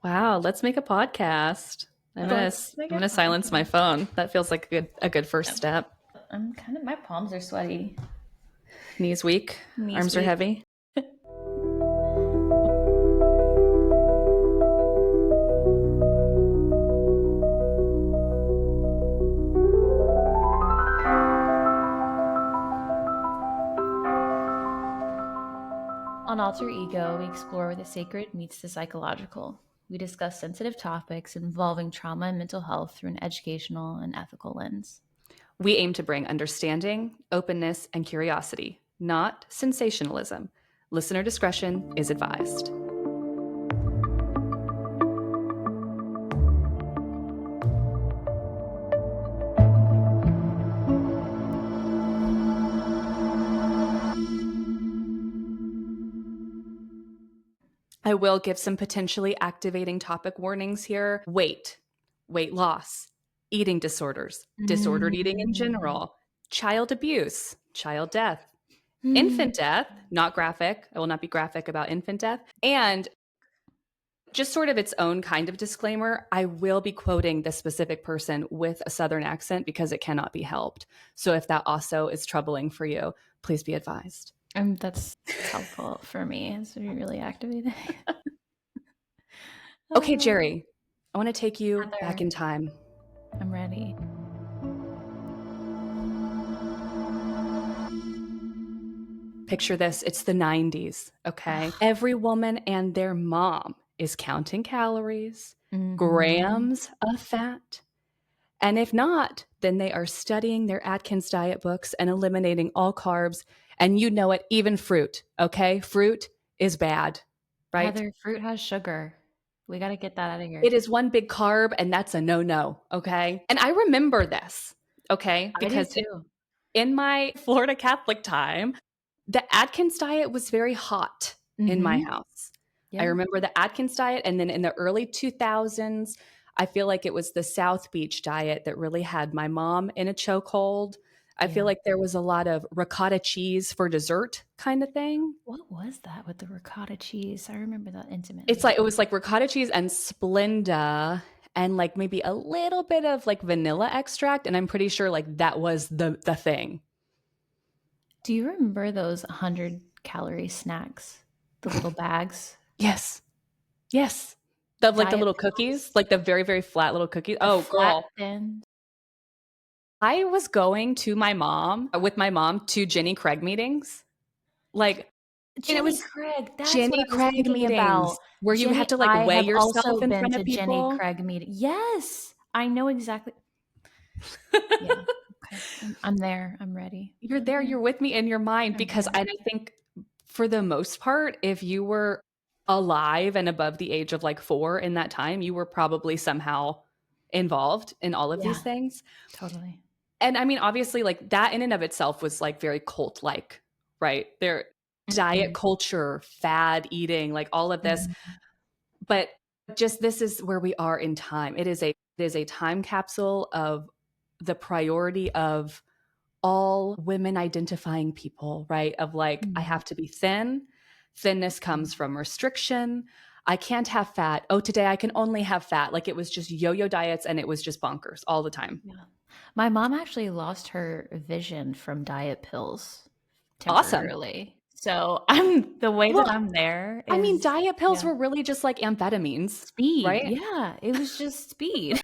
Wow, let's make a podcast. I'm gonna Let's make I'm a gonna silence my podcast. phone. That feels like a good first step. My palms are sweaty. Knees weak, Knees arms are weak. heavy. On Alter Ego, we explore where the sacred meets the psychological. We discuss sensitive topics involving trauma and mental health through an educational and ethical lens. We aim to bring understanding, openness, and curiosity, not sensationalism. Listener discretion is advised. I will give some potentially activating topic warnings here. Weight loss, eating disorders, disordered eating in general, child abuse, child death, infant death, not graphic. I will not be graphic about infant death. And just sort of its own kind of disclaimer, I will be quoting this specific person with a Southern accent because it cannot be helped. So if that also is troubling for you, please be advised. That's helpful for me. It's really activating. Okay, Jerry, I want to take you Heather. back in time. I'm ready. Picture this, it's the 90s, okay? Every woman and their mom is counting calories, grams of fat. And if not, then they are studying their Atkins diet books and eliminating all carbs. And you know it, even fruit, okay? Fruit is bad, right? Heather, fruit has sugar. We got to get that out of here. It is one big carb, and that's a no-no, okay? And I remember this, okay? Because I do too. in my Florida Catholic time, the Atkins diet was very hot in my house. I remember the Atkins diet. And then in the early 2000s, I feel like it was the South Beach diet that really had my mom in a chokehold. I feel like there was a lot of ricotta cheese for dessert kind of thing. What was that with the ricotta cheese? I remember that intimately. It was like ricotta cheese and Splenda and like maybe a little bit of like vanilla extract. And I'm pretty sure like that was the thing. Do you remember those 100-calorie snacks? The little bags? Yes. Yes. The little cookies, like the very, very flat little cookies. Oh, girl. Thin. I was going with my mom to Jenny Craig meetings. Like, Jenny Craig. That's Jenny what I was Craig thinking meetings about. where you had to like weigh yourself in front of people. Jenny Craig meeting. Yes, I know exactly. Yeah. Okay. I'm there. I'm ready. You're there. You're with me in your mind because I think for the most part, if you were alive and above the age of like 4 in that time, you were probably somehow involved in all of these things. Totally. And I mean, obviously, like that in and of itself was like very cult-like, right? Their diet culture, fad eating, like all of this. But just this is where we are in time. It is a time capsule of the priority of all women identifying people, right? Of like, I have to be thin. Thinness comes from restriction. I can't have fat. Oh, today I can only have fat. Like it was just yo-yo diets and it was just bonkers all the time. Yeah. My mom actually lost her vision from diet pills temporarily. Awesome. So I'm the way that I'm there. I mean, diet pills were really just like amphetamines. Speed. Right? Yeah. It was just speed.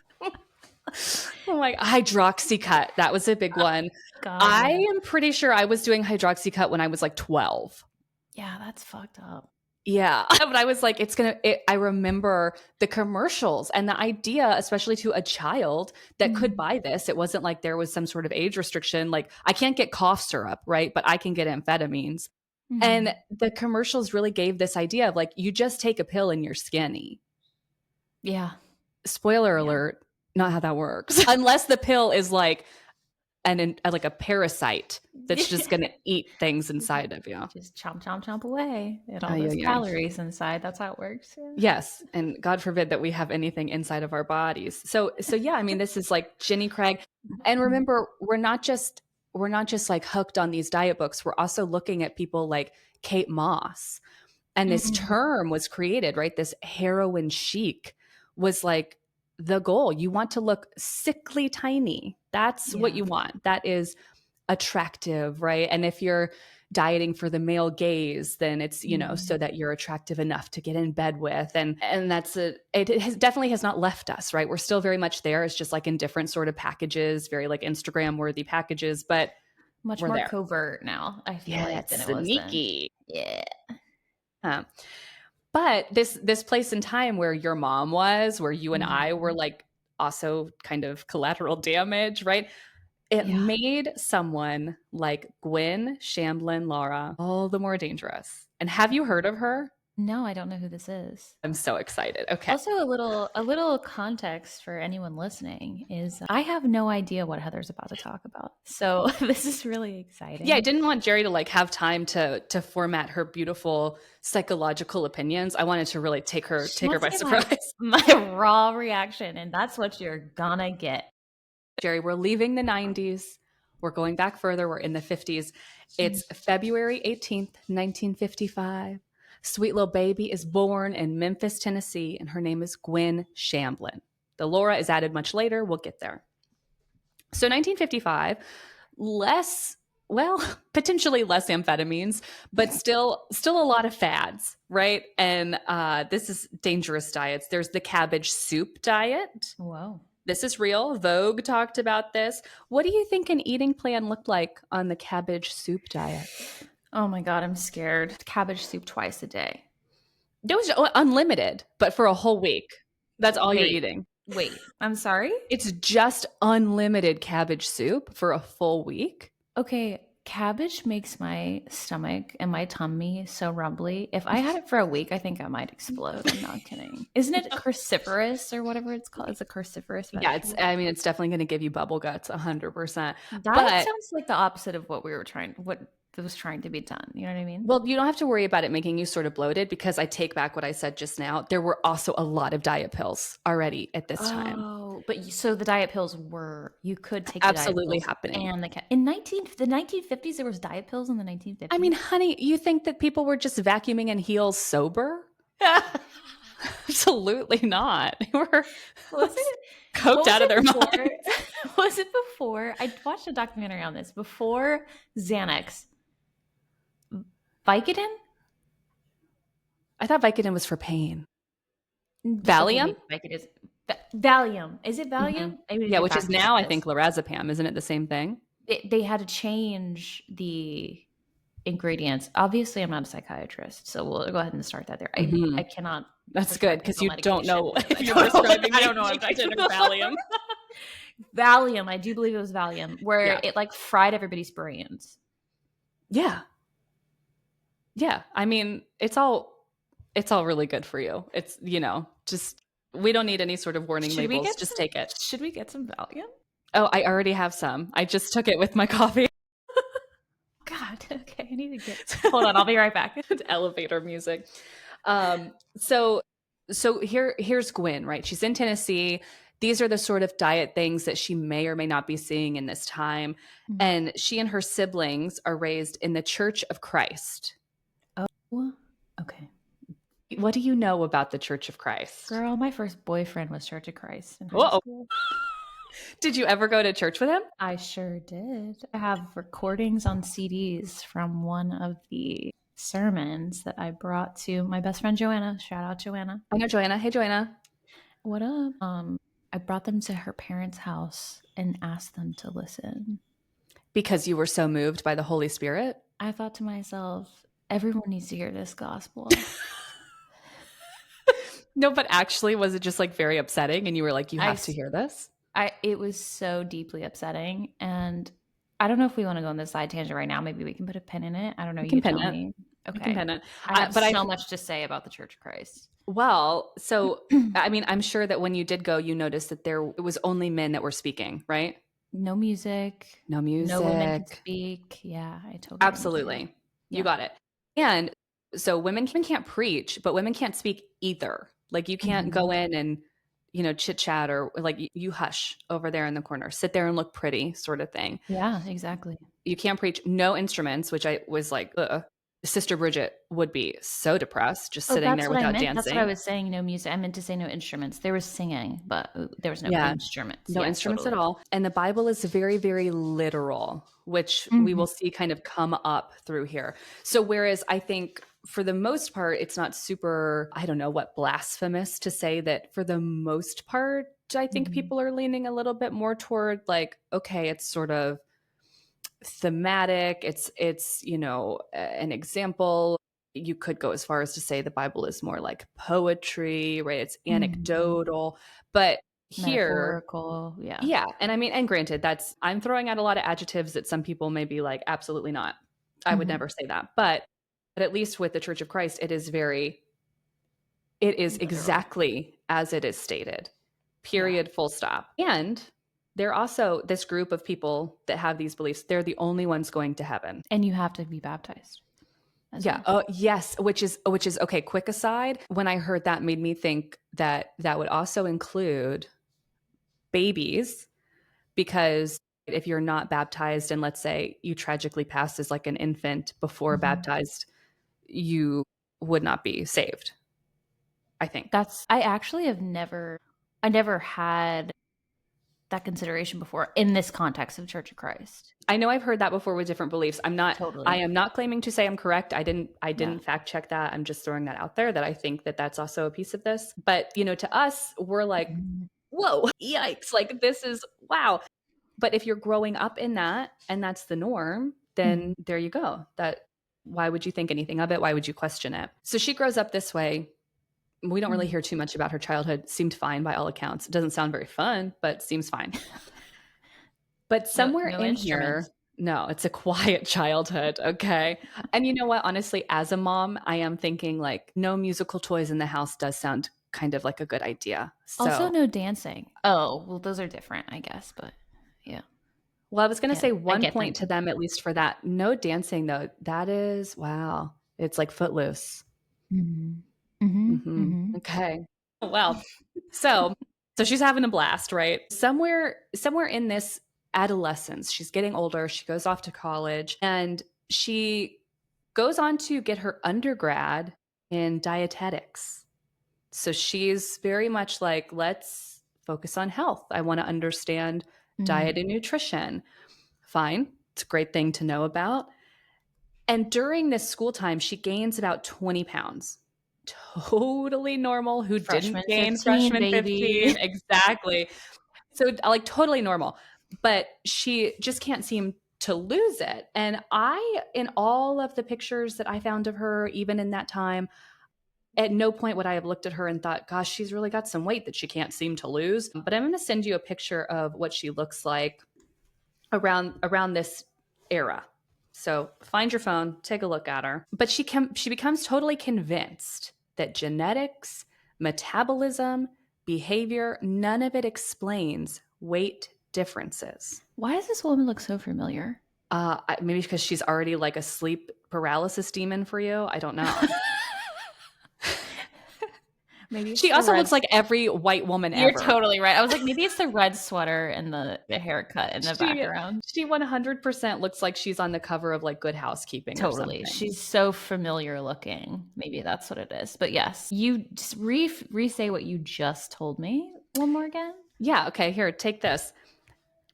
Oh my, Hydroxycut. That was a big one. God. I am pretty sure I was doing Hydroxycut when I was like 12. Yeah, that's fucked up. Yeah. But I was like, I remember the commercials and the idea, especially to a child that could buy this. It wasn't like there was some sort of age restriction. Like I can't get cough syrup, right? But I can get amphetamines. And the commercials really gave this idea of like, you just take a pill and you're skinny. Yeah. Spoiler alert, not how that works. Unless the pill is like like a parasite that's just going to eat things inside of you. Just chomp, chomp, chomp away at all those calories inside. That's how it works. Yeah. Yes. And God forbid that we have anything inside of our bodies. So yeah, I mean, this is like Jenny Craig. And remember, we're not just like hooked on these diet books. We're also looking at people like Kate Moss And this term was created, right? This heroin chic was like the goal. You want to look sickly tiny. That's what you want. That is attractive, right? And if you're dieting for the male gaze, then it's, so that you're attractive enough to get in bed with. And definitely has not left us, right? We're still very much there. It's just like in different sort of packages, very like Instagram worthy packages, but much more covert now, I feel like, than it was sneaky. Then. Yeah. But this place and time where your mom was, where you and I were like also kind of collateral damage, right? It made someone like Gwen Shamblin Lara all the more dangerous. And have you heard of her? No, I don't know who this is. I'm so excited. Okay. Also, a little context for anyone listening is I have no idea what Heather's about to talk about. So this is really exciting. Yeah, I didn't want Jerry to like have time to format her beautiful psychological opinions. I wanted to really take her by surprise. My raw reaction, and that's what you're gonna get. Jerry, we're leaving the 90s. We're going back further. We're in the 50s. It's February 18th, 1955. Sweet little baby is born in Memphis, Tennessee, and her name is Gwen Chamblin. The Laura is added much later. We'll get there. So 1955, potentially less amphetamines, but still a lot of fads, right? And this is dangerous diets. There's the cabbage soup diet. Whoa. This is real. Vogue talked about this. What do you think an eating plan looked like on the cabbage soup diet? Oh my God, I'm scared. Cabbage soup twice a day. It was unlimited, but for a whole week. That's all you're eating. Wait, I'm sorry? It's just unlimited cabbage soup for a full week. Okay, cabbage makes my stomach and my tummy so rumbly. If I had it for a week, I think I might explode. I'm not kidding. Isn't it cruciferous or whatever it's called? It's a cruciferous vegetable. Yeah, it's definitely going to give you bubble guts 100%. That sounds like the opposite of what was trying to be done. You know what I mean? Well, you don't have to worry about it making you sort of bloated, because I take back what I said just now. There were also a lot of diet pills already at this time. Oh, but so the diet pills you could take absolutely the diet pills happening. And the 1950s, there was diet pills in the 1950s. I mean, honey, you think that people were just vacuuming in heels sober? Absolutely not. They were coked out of their mind. Was it before? I watched a documentary on this. Before Xanax. Vicodin? I thought Vicodin was for pain. Valium? Valium. Is it Valium? Mm-hmm. Yeah, which is now, I think, lorazepam. Isn't it the same thing? They had to change the ingredients. Obviously, I'm not a psychiatrist, so we'll go ahead and start that there. I cannot. That's good, because you don't know if you're prescribing. I don't know if Vicodin or Valium. Valium. I do believe it was Valium, where it like fried everybody's brains. Yeah. Yeah. I mean, it's all really good for you. It's, just, we don't need any sort of warning labels. Just take it. Should we get some Valium? Oh, I already have some. I just took it with my coffee. God. Okay. I need to get, hold on. I'll be right back. Elevator music. So here's Gwen, right? She's in Tennessee. These are the sort of diet things that she may or may not be seeing in this time. Mm-hmm. And she and her siblings are raised in the Church of Christ. Oh, okay. What do you know about the Church of Christ? Girl, my first boyfriend was Church of Christ in high school. Did you ever go to church with him? I sure did. I have recordings on CDs from one of the sermons that I brought to my best friend Joanna. Shout out Joanna. I know Joanna. Hey Joanna. What up? I brought them to her parents' house and asked them to listen. Because you were so moved by the Holy Spirit? I thought to myself, everyone needs to hear this gospel. No, but actually, was it just like very upsetting and you were like, you have to hear this? It was so deeply upsetting. And I don't know if we want to go on this side tangent right now. Maybe we can put a pin in it. I don't know. You tell me. Okay. You can pin it. I have so much to say about the Church of Christ. Well, so, I mean, I'm sure that when you did go, you noticed that it was only men that were speaking, right? No music. No music. No women can speak. Yeah, I totally. Absolutely. You got it. And so women can't preach, but women can't speak either. Like you can't go in and, chit chat or like you hush over there in the corner, sit there and look pretty sort of thing. Yeah, exactly. You can't preach, no instruments, which I was like, ugh. Sister Bridget would be so depressed, just sitting there without dancing. That's what I was saying. No music. I meant to say no instruments. There was singing, but there was no instruments. No instruments at all. And the Bible is very, very literal, which we will see kind of come up through here. So whereas I think for the most part, it's not super, I don't know what, blasphemous to say that for the most part, I think people are leaning a little bit more toward like, okay, it's sort of thematic. It's, you know, an example. You could go as far as to say the Bible is more like poetry, right? It's anecdotal, but here, metaphorical, yeah. And I mean, and granted, I'm throwing out a lot of adjectives that some people may be like, absolutely not. I would never say that, but at least with the Church of Christ, it is literal. Exactly as it is stated. Period. Full stop. And they're also this group of people that have these beliefs. They're the only ones going to heaven, and you have to be baptized. Yeah. Oh, yes. Which is okay. Quick aside. When I heard that, made me think that would also include babies, because if you're not baptized and let's say you tragically passed as like an infant before baptized, you would not be saved. I think I actually have never had that consideration before in this context of Church of Christ. I know I've heard that before with different beliefs. I am not claiming to say I'm correct. I didn't fact check that. I'm just throwing that out there that I think that that's also a piece of this. But, you know, to us, we're like, whoa, yikes. Like this is wow. But if you're growing up in that and that's the norm, then there you go. Why would you think anything of it? Why would you question it? So she grows up this way. We don't really hear too much about her childhood. Seemed fine by all accounts. It doesn't sound very fun, but seems fine. But somewhere in here, no, it's a quiet childhood. Okay. And you know what? Honestly, as a mom, I am thinking like no musical toys in the house does sound kind of like a good idea. So, also no dancing. Oh, well, those are different, I guess. But yeah. Well, I was going to say one point to them, at least for that. No dancing, though. That is, wow. It's like Footloose. Okay. Well, so she's having a blast, right? Somewhere in this adolescence, she's getting older. She goes off to college and she goes on to get her undergrad in dietetics. So she's very much like, let's focus on health. I want to understand diet and nutrition. Fine. It's a great thing to know about. And during this school time, she gains about 20 pounds. Totally normal. Who didn't gain freshman 15? Exactly. So like totally normal. But she just can't seem to lose it. And in all of the pictures that I found of her, even in that time, at no point would I have looked at her and thought, gosh, she's really got some weight that she can't seem to lose. But I'm going to send you a picture of what she looks like around this era. So find your phone, take a look at her. But she becomes totally convinced that genetics, metabolism, behavior, none of it explains weight differences. Why does this woman look so familiar? Maybe because she's already like a sleep paralysis demon for you. I don't know. Maybe she also looks like every white woman ever. You're totally right. I was like, maybe it's the red sweater and the haircut in the background. She 100% looks like she's on the cover of like Good Housekeeping. Totally. She's so familiar looking. Maybe that's what it is. But yes, you just re-say what you just told me one more again. Yeah. Okay. Here, take this.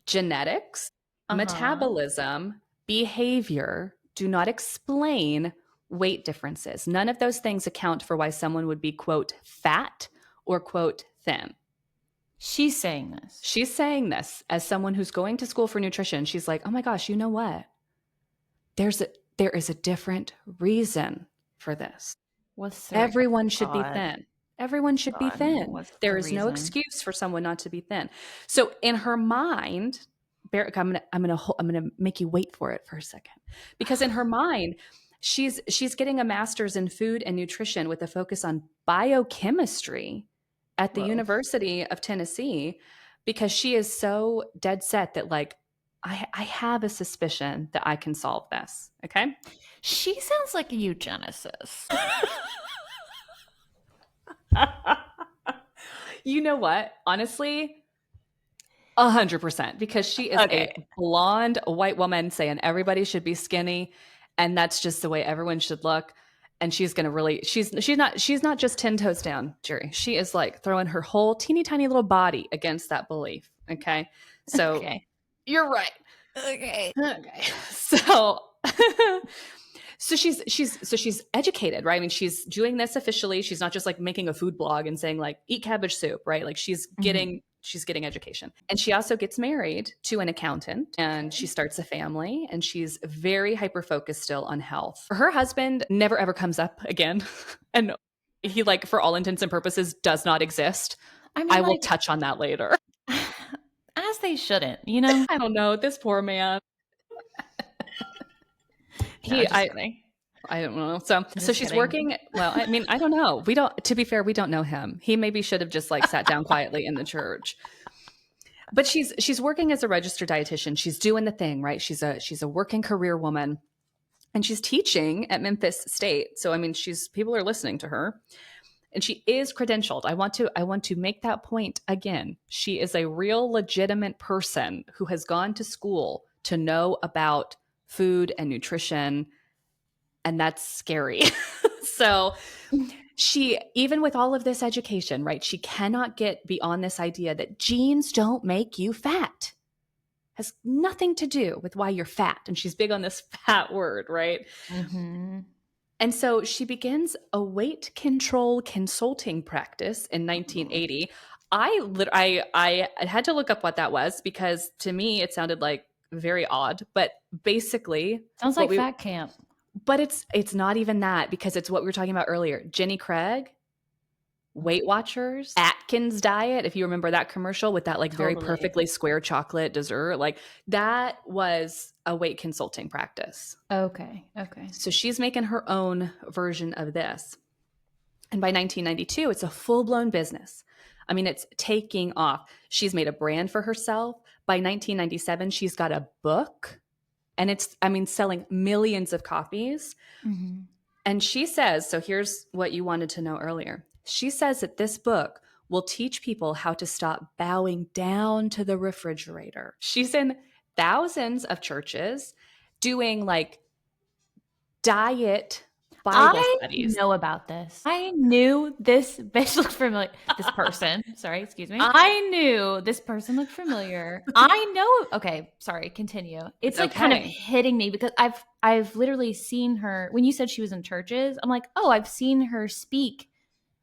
Genetics, metabolism, behavior do not explain weight differences. None of those things account for why someone would be, quote, fat or, quote, thin. She's saying this. She's saying this as someone who's going to school for nutrition. She's like, oh my gosh, you know what? There is a different reason for this. Everyone should be thin. Everyone should be thin. There is no excuse for someone not to be thin. So in her mind, I'm gonna make you wait for it for a second, because in her mind, she's getting a master's in food and nutrition with a focus on biochemistry at the University of Tennessee, because she is so dead set that like, I have a suspicion that I can solve this. Okay. She sounds like a eugenicist. You know what? Honestly, 100%, because she is a blonde white woman saying everybody should be skinny. And that's just the way everyone should look. And she's going to really, she's not just 10 toes down, Jerry. She is like throwing her whole teeny tiny little body against that belief. Okay. So Okay. you're right. Okay. So, so she's educated, right? I mean, she's doing this officially. She's not just like making a food blog and saying like, eat cabbage soup, right? Like she's getting education. And she also gets married to an accountant and she starts a family and she's very hyper-focused still on health. Her husband never ever comes up again. And he, like, for all intents and purposes, does not exist. I mean, I will touch on that later. As they shouldn't, you know? I don't know. This poor man. Kidding. I don't know. So she's working. Well, I mean, I don't know. To be fair, we don't know him. He maybe should have just like sat down quietly in the church. But she's working as a registered dietitian. She's doing the thing, right? She's a working career woman and she's teaching at Memphis State. So, I mean, people are listening to her and she is credentialed. I want to make that point again. She is a real legitimate person who has gone to school to know about food and nutrition. And that's scary. So she, even with all of this education, right, she cannot get beyond this idea that genes don't make you fat. Has nothing to do with why you're fat. And she's big on this fat word, right? Mm-hmm. And so she begins a weight control consulting practice in 1980. I had to look up what that was because to me it sounded like very odd, but basically sounds like fat camp. But it's not even that because it's what we were talking about earlier. Jenny Craig, Weight Watchers, Atkins diet. If you remember that commercial with that like very perfectly square chocolate dessert, like that was a weight consulting practice. Okay. So she's making her own version of this. And by 1992, it's a full-blown business. I mean, it's taking off. She's made a brand for herself. By 1997, she's got a book. And it's, I mean, selling millions of copies. Mm-hmm. And she says, so here's what you wanted to know earlier. She says that this book will teach people how to stop bowing down to the refrigerator. She's in thousands of churches doing like diet Bible studies. I know about this. I knew this bitch looked familiar. This person, sorry, excuse me. I knew this person looked familiar. I know. Okay, sorry, continue. It's like kind of hitting me because I've literally seen her. When you said she was in churches, I'm like, oh, I've seen her speak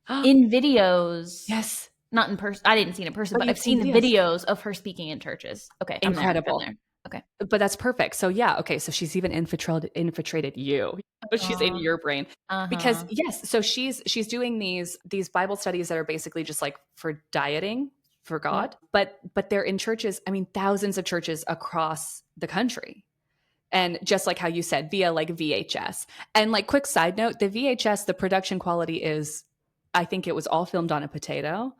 in videos. Yes. Not in person. I didn't see it in person, but I've seen the videos of her speaking in churches. Okay. Incredible. I'm there. Okay. But that's perfect. So yeah, okay. So she's even infiltrated you. But she's in your brain. Because yes, so she's doing these Bible studies that are basically just like for dieting for God. Yeah. But they're in churches, I mean, thousands of churches across the country. And just like how you said, via like VHS. And like quick side note, the VHS, the production quality is, I think it was all filmed on a potato.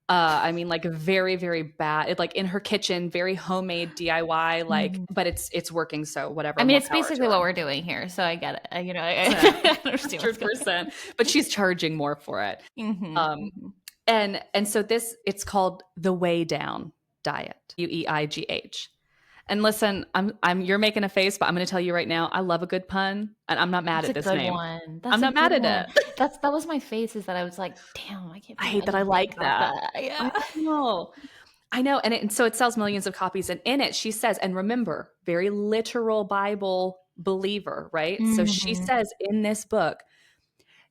I mean, like very, very bad. It, like in her kitchen, very homemade DIY, like, but it's working. So whatever. I mean, it's basically what we're doing here. So I get it. You know, I understand. 100%. But she's charging more for it. Mm-hmm. And so it's called the Way Down Diet, UEIGH. And listen, you're making a face, but I'm going to tell you right now, I love a good pun, and I'm not mad at this name. I'm not mad at it. That was my face. Is that I was like, damn, I hate that I like that. Yeah. I know. And so it sells millions of copies. And in it, she says, and remember, very literal Bible believer, right? Mm-hmm. So she says in this book,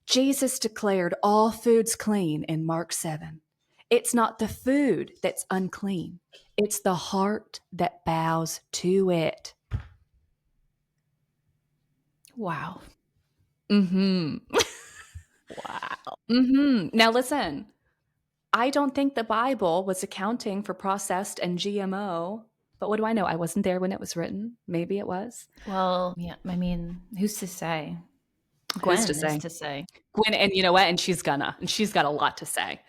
Jesus declared all foods clean in Mark 7. It's not the food that's unclean. It's the heart that bows to it. Wow. Mm-hmm. Wow. Mm-hmm. Now listen, I don't think the Bible was accounting for processed and GMO, but what do I know? I wasn't there when it was written. Maybe it was. Well, yeah, I mean, who's to say? Gwen is to say. Gwen, and you know what? And she's got a lot to say.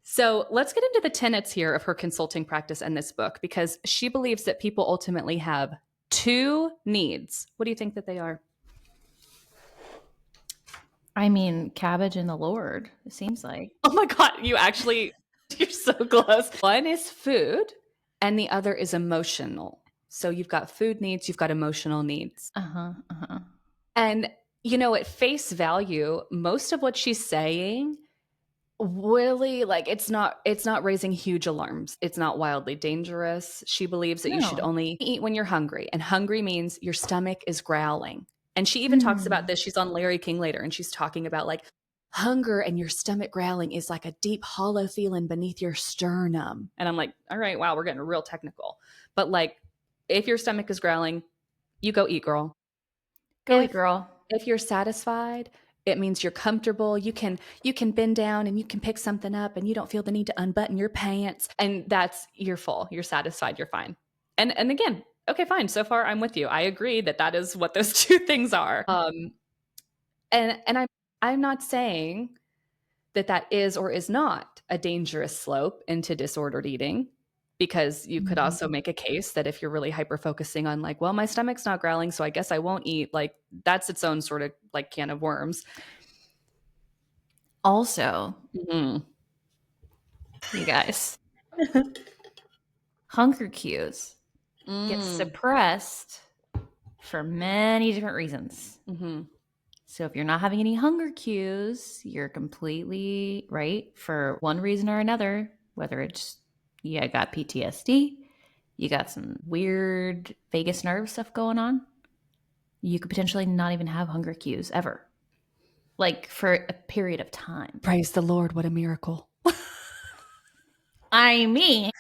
So let's get into the tenets here of her consulting practice in this book, because she believes that people ultimately have two needs. What do you think that they are? I mean, cabbage and the Lord, it seems like. Oh my God, you're so close. One is food and the other is emotional. So you've got food needs, you've got emotional needs. And, at face value, most of what she's saying really, like, it's not raising huge alarms. It's not wildly dangerous. She believes that you should No. only eat when you're hungry, and hungry means your stomach is growling. And she even talks about Mm. this. She's on Larry King later, and she's talking about, like, hunger and your stomach growling is like a deep hollow feeling beneath your sternum. And I'm like, all right, wow, we're getting real technical. But, like, if your stomach is growling, you go eat, girl. Go eat, girl. If you're satisfied, it means you're comfortable. You can bend down and you can pick something up and you don't feel the need to unbutton your pants. And you're full. You're satisfied. You're fine. And again, okay, fine. So far, I'm with you. I agree that is what those two things are. And I'm not saying that is or is not a dangerous slope into disordered eating, because you could also make a case that if you're really hyper focusing on, like, well, my stomach's not growling, so I guess I won't eat, like, that's its own sort of, like, can of worms. Also, you guys, hunger cues get suppressed for many different reasons. So if you're not having any hunger cues, you're completely right for one reason or another, whether it's you got PTSD, you got some weird vagus nerve stuff going on, you could potentially not even have hunger cues ever, like for a period of time. Praise the Lord, what a miracle. I mean,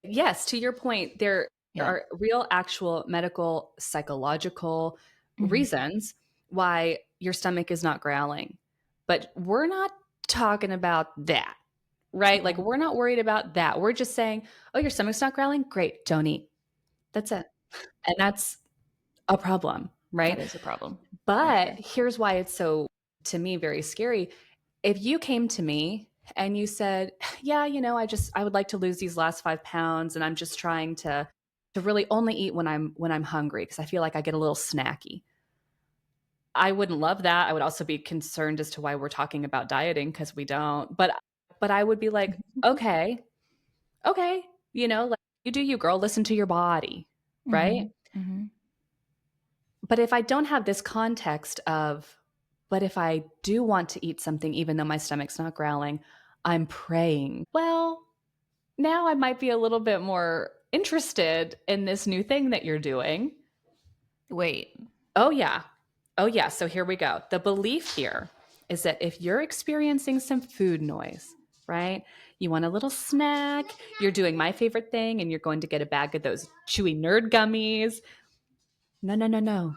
yes, to your point, there are real, actual medical, psychological reasons why your stomach is not growling. But we're not talking about that, right? Like, we're not worried about that. We're just saying, oh, your stomach's not growling? Great, don't eat. That's it. And that's a problem, right? That is a problem. But here's why it's so, to me, very scary. If you came to me and you said, yeah, I would like to lose these last 5 pounds, and I'm just trying to really only eat when I'm hungry, because I feel like I get a little snacky. I wouldn't love that. I would also be concerned as to why we're talking about dieting, because we don't. But I would be like, okay, like, you do you, girl. Listen to your body, right? But if I don't have this context of, but if I do want to eat something, even though my stomach's not growling, I'm praying. Well, now I might be a little bit more interested in this new thing that you're doing. Wait. Oh, yeah. So here we go. The belief here is that if you're experiencing some food noise, right? You want a little snack, you're doing my favorite thing, and you're going to get a bag of those chewy nerd gummies. No.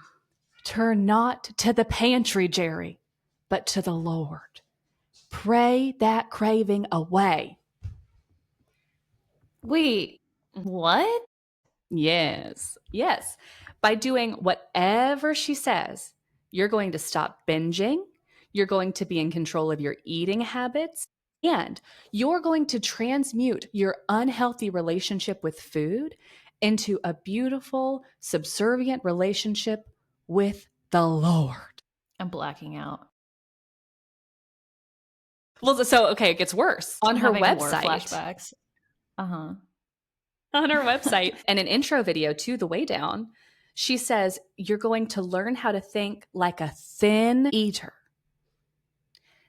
Turn not to the pantry, Jerry, but to the Lord. Pray that craving away. Wait, what? Yes. By doing whatever she says, you're going to stop binging. You're going to be in control of your eating habits. And you're going to transmute your unhealthy relationship with food into a beautiful, subservient relationship with the Lord. I'm blacking out. Well, so, okay, it gets worse. On her website. Flashbacks. On her website, and an intro video to The Way Down, she says, you're going to learn how to think like a thin eater.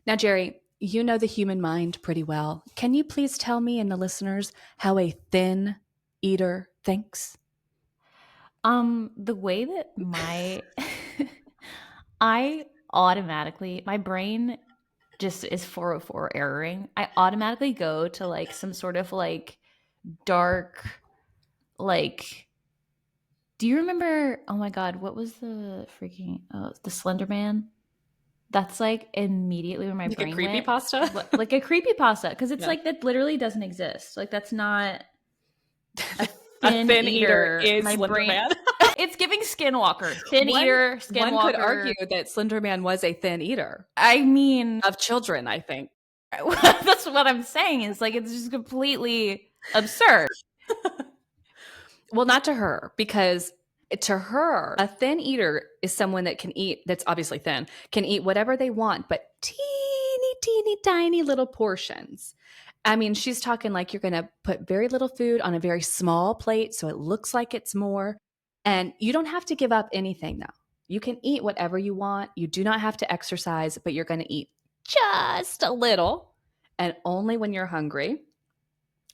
Now, Jerry, you know the human mind pretty well. Can you please tell me and the listeners how a thin eater thinks? The way that I automatically, my brain just is 404 erroring. I automatically go to like some sort of like dark, like, do you remember, oh my God, what was the freaking, the Slender Man? That's like immediately where my brain went. Like a creepypasta? Like a creepypasta, because it's like that literally doesn't exist. Like that's not a thin eater is my Slender brain. Man. It's giving Skinwalker. Thin eater, Skinwalker. One could argue that Slender Man was a thin eater. I mean, of children, I think. That's what I'm saying. Is like it's just completely absurd. Well, not to her, because to her, a thin eater is someone that can eat, that's obviously thin, can eat whatever they want, but teeny tiny little portions. I mean, she's talking like you're going to put very little food on a very small plate so it looks like it's more. And you don't have to give up anything though. You can eat whatever you want. You do not have to exercise, but you're going to eat just a little and only when you're hungry.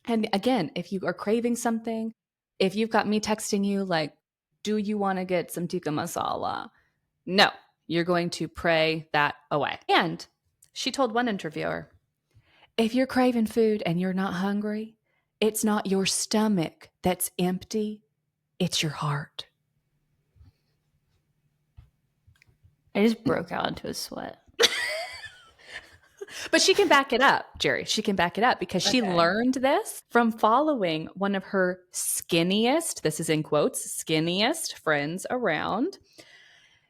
And again, if you are craving something, if you've got me texting you like, do you want to get some tikka masala? No, you're going to pray that away. And she told one interviewer, if you're craving food and you're not hungry, it's not your stomach that's empty, it's your heart. I just broke out into a sweat. But she can back it up, Jerry. She can back it up because she learned this from following one of her skinniest, this is in quotes, skinniest friends around.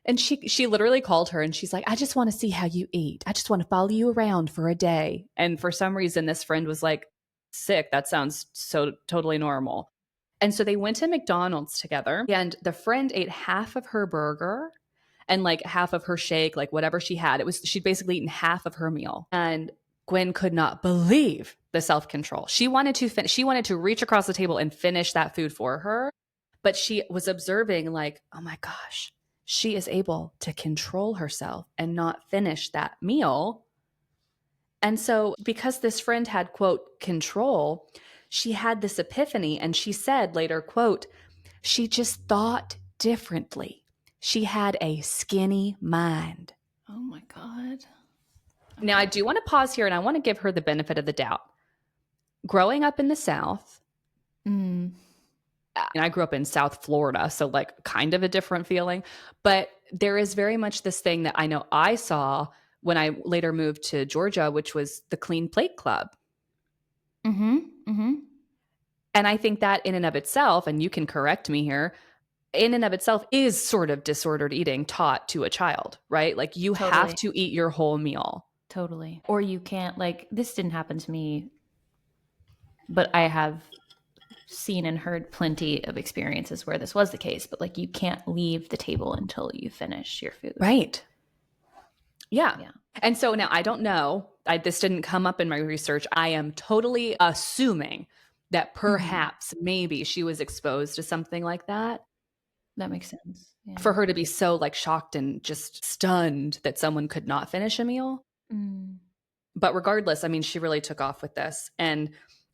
And she literally called her and she's like, I just want to see how you eat. I just want to follow you around for a day. And for some reason, this friend was like, sick. That sounds so totally normal. And so they went to McDonald's together and the friend ate half of her burger and like half of her shake, like whatever she had. She'd basically eaten half of her meal. And Gwen could not believe the self-control. She wanted to reach across the table and finish that food for her. But she was observing like, oh my gosh, she is able to control herself and not finish that meal. And so because this friend had, quote, control, she had this epiphany. And she said later, quote, she just thought differently. She had a skinny mind. Oh my God. Okay. Now, I do want to pause here and I want to give her the benefit of the doubt. Growing up in the South, and I grew up in South Florida, so like kind of a different feeling. But there is very much this thing that I know I saw when I later moved to Georgia, which was the Clean Plate Club. And I think that in and of itself, and you can correct me here, in and of itself is sort of disordered eating taught to a child, right? Like you have to eat your whole meal. Totally. Or you can't, like, this didn't happen to me, but I have seen and heard plenty of experiences where this was the case, but like you can't leave the table until you finish your food. Right. Yeah. And so now I don't know, this didn't come up in my research. I am totally assuming that perhaps maybe she was exposed to something like that. That makes sense. Yeah. For her to be so like shocked and just stunned that someone could not finish a meal. But regardless, I mean, she really took off with this. And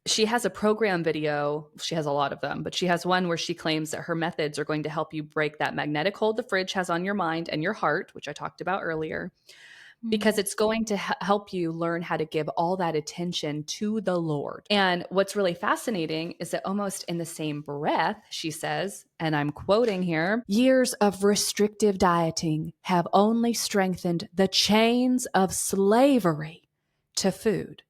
she has a program video. She has a lot of them, but she has one where she claims that her methods are going to help you break that magnetic hold the fridge has on your mind and your heart, which I talked about earlier, because it's going to help you learn how to give all that attention to the Lord. And what's really fascinating is that almost in the same breath, she says, and I'm quoting here, years of restrictive dieting have only strengthened the chains of slavery to food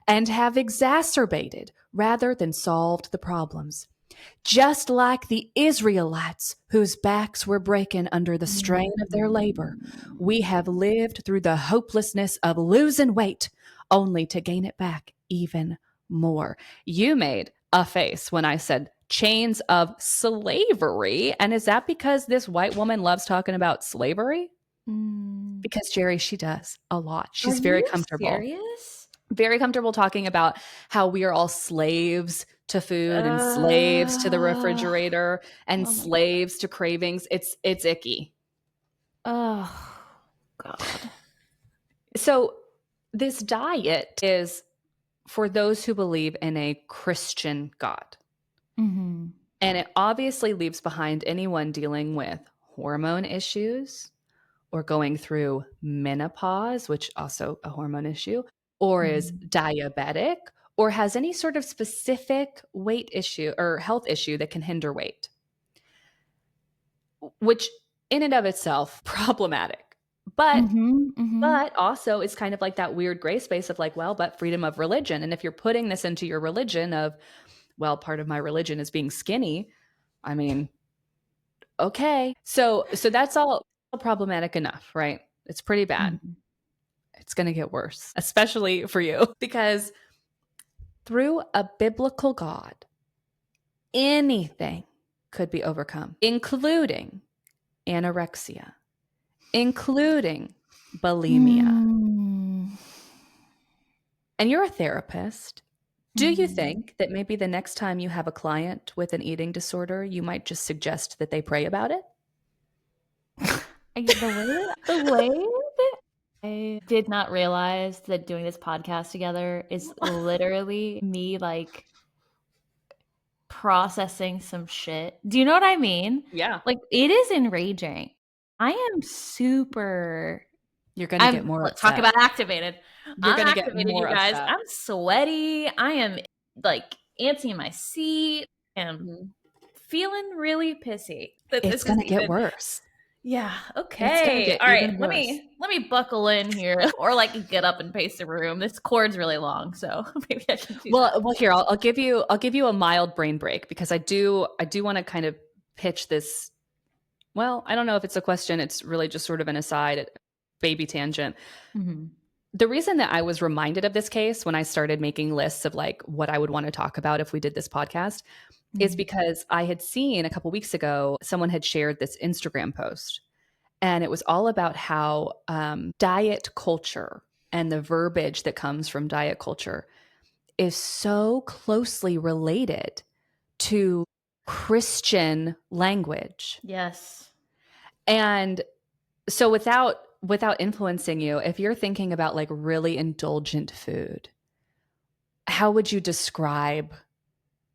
and have exacerbated rather than solved the problems. Just like the Israelites whose backs were breaking under the strain of their labor, we have lived through the hopelessness of losing weight only to gain it back even more. You made a face when I said chains of slavery. And is that because this white woman loves talking about slavery? Because Jerry, she does a lot. She's very comfortable. Serious? Very comfortable talking about how we are all slaves to food and slaves to the refrigerator and slaves to cravings. It's icky. Oh, God. So this diet is for those who believe in a Christian God. And it obviously leaves behind anyone dealing with hormone issues or going through menopause, which also a hormone issue, or is diabetic, or has any sort of specific weight issue or health issue that can hinder weight, which in and of itself, problematic. But but also it's kind of like that weird gray space of like, well, but freedom of religion. And if you're putting this into your religion of, well, part of my religion is being skinny, I mean, okay. So that's all problematic enough, right? It's pretty bad. It's going to get worse, especially for you, because through a biblical God, anything could be overcome, including anorexia, including bulimia. And you're a therapist. Do you think that maybe the next time you have a client with an eating disorder, you might just suggest that they pray about it? The way that I did not realize that doing this podcast together is literally me like processing some shit. Do you know what I mean? Yeah. Like it is enraging. I am super You're going to get more let's talk upset. about activated. You're I'm going to get activated, more you guys. upset. I'm sweaty. I am like antsy in my seat and feeling really pissy. That It's this is going to get even worse. yeah. It's going to Okay. get All right. even Let worse. me buckle in here, or like get up and pace the room. This cord's really long, so maybe I can do that. Well, here I'll give you a mild brain break because I do want to kind of pitch this. Well, I don't know if it's a question. It's really just sort of an aside, baby tangent. Mm-hmm. The reason that I was reminded of this case when I started making lists of like what I would want to talk about if we did this podcast is because I had seen a couple weeks ago someone had shared this Instagram post, and it was all about how diet culture and the verbiage that comes from diet culture is so closely related to Christian language. Yes. And so without influencing you, if you're thinking about like really indulgent food, how would you describe,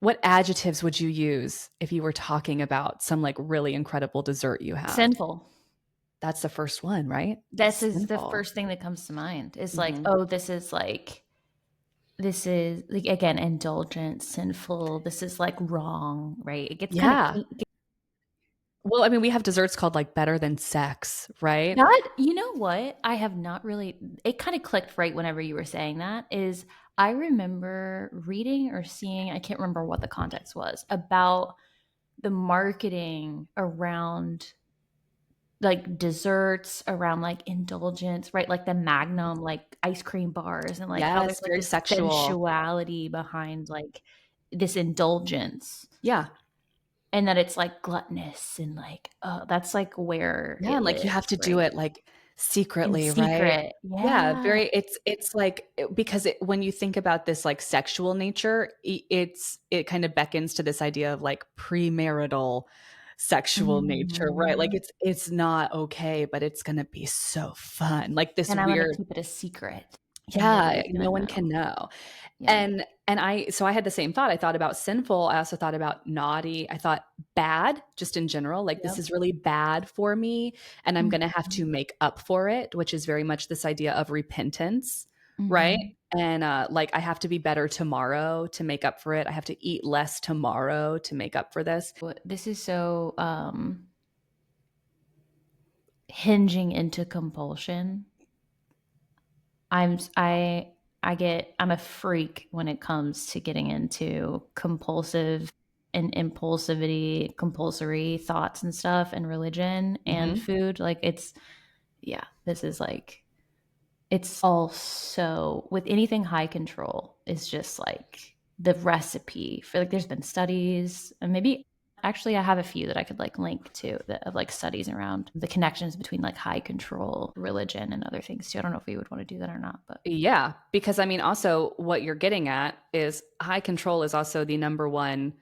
what adjectives would you use if you were talking about some like really incredible dessert you had? Sinful. That's the first one, right? This is the Sinful. first thing that comes to mind. Is like, Mhm. oh, this is like again indulgent, sinful. This is like wrong, right? It gets kind of Yeah. Well, I mean, we have desserts called like better than sex, right? that. You know what? I have not really. It kind of clicked right whenever you were saying that. Is I remember reading or seeing. I can't remember what the context was about the marketing around like desserts, around like indulgence, right? Like the Magnum, like ice cream bars, and like how Yes, there's like very this sexual. sensuality behind like this indulgence, Yeah. and that it's like gluttonous and like, oh, that's like where Yeah, it and like you have lives, to do right? it like In secretly, right? secret. Yeah, Yeah. very it's like because when you think about this like sexual nature, it kind of beckons to this idea of like premarital sexual nature, right? Like Mhm. it's not okay, but it's going to be so fun. Like this And I'm gonna weird, keep it a secret, and yeah, nobody's gonna no one can know. know. Yeah. And I had the same thought. I thought about sinful. I also thought about naughty. I thought bad, just in general. Like this Yep. is really bad for me, and I'm going to have to Mhm. make up for it, which is very much this idea of repentance, right? Mhm. And like I have to be better tomorrow to make up for it. I have to eat less tomorrow to make up for this. This is so hinging into compulsion. I'm I I'm a freak when it comes to getting into compulsive and impulsivity, compulsory thoughts and stuff, and religion and Hmm. food. Like it's yeah, this is like it's all so with anything high control is just like the recipe for like there's been studies and maybe actually I have a few that I could like link to that of like studies around the connections between like high control, religion and other things too. I don't know if we would want to do that or not, but Yeah, because I mean, also what you're getting at is high control is also the number one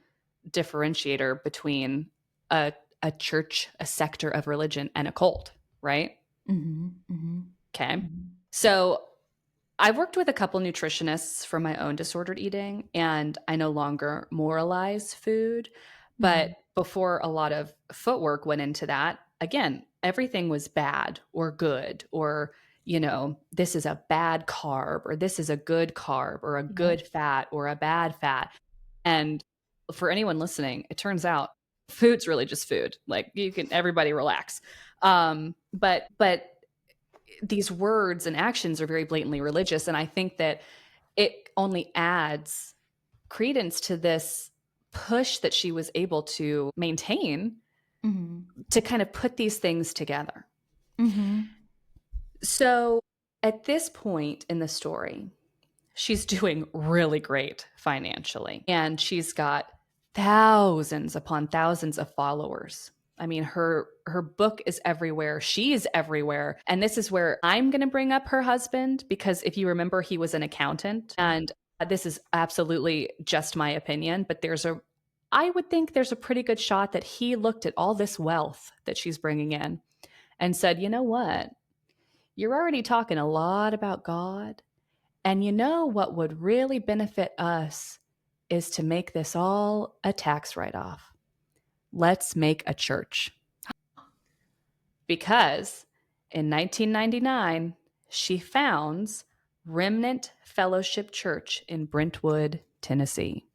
differentiator between a a church, a sector of religion, and a cult, right? Okay. Mhm. So I've worked with a couple nutritionists for my own disordered eating, and I no longer moralize food. But Mhm. before a lot of footwork went into that, again, everything was bad or good, or, this is a bad carb, or this is a good carb, or a Yep. good fat, or a bad fat. And for anyone listening, it turns out food's really just food. Like everybody relax. But these words and actions are very blatantly religious. And I think that it only adds credence to this push that she was able to maintain Mhm. to kind of put these things together. Mhm. So at this point in the story, she's doing really great financially, and she's got thousands upon thousands of followers. I mean, her book is everywhere. She's everywhere. And this is where I'm going to bring up her husband, because if you remember, he was an accountant, and this is absolutely just my opinion, but I would think there's a pretty good shot that he looked at all this wealth that she's bringing in and said, you know what? You're already talking a lot about God. And you know what would really benefit us is to make this all a tax write off. Let's make a church. Because in 1999, she founds Remnant Fellowship Church in Brentwood, Tennessee.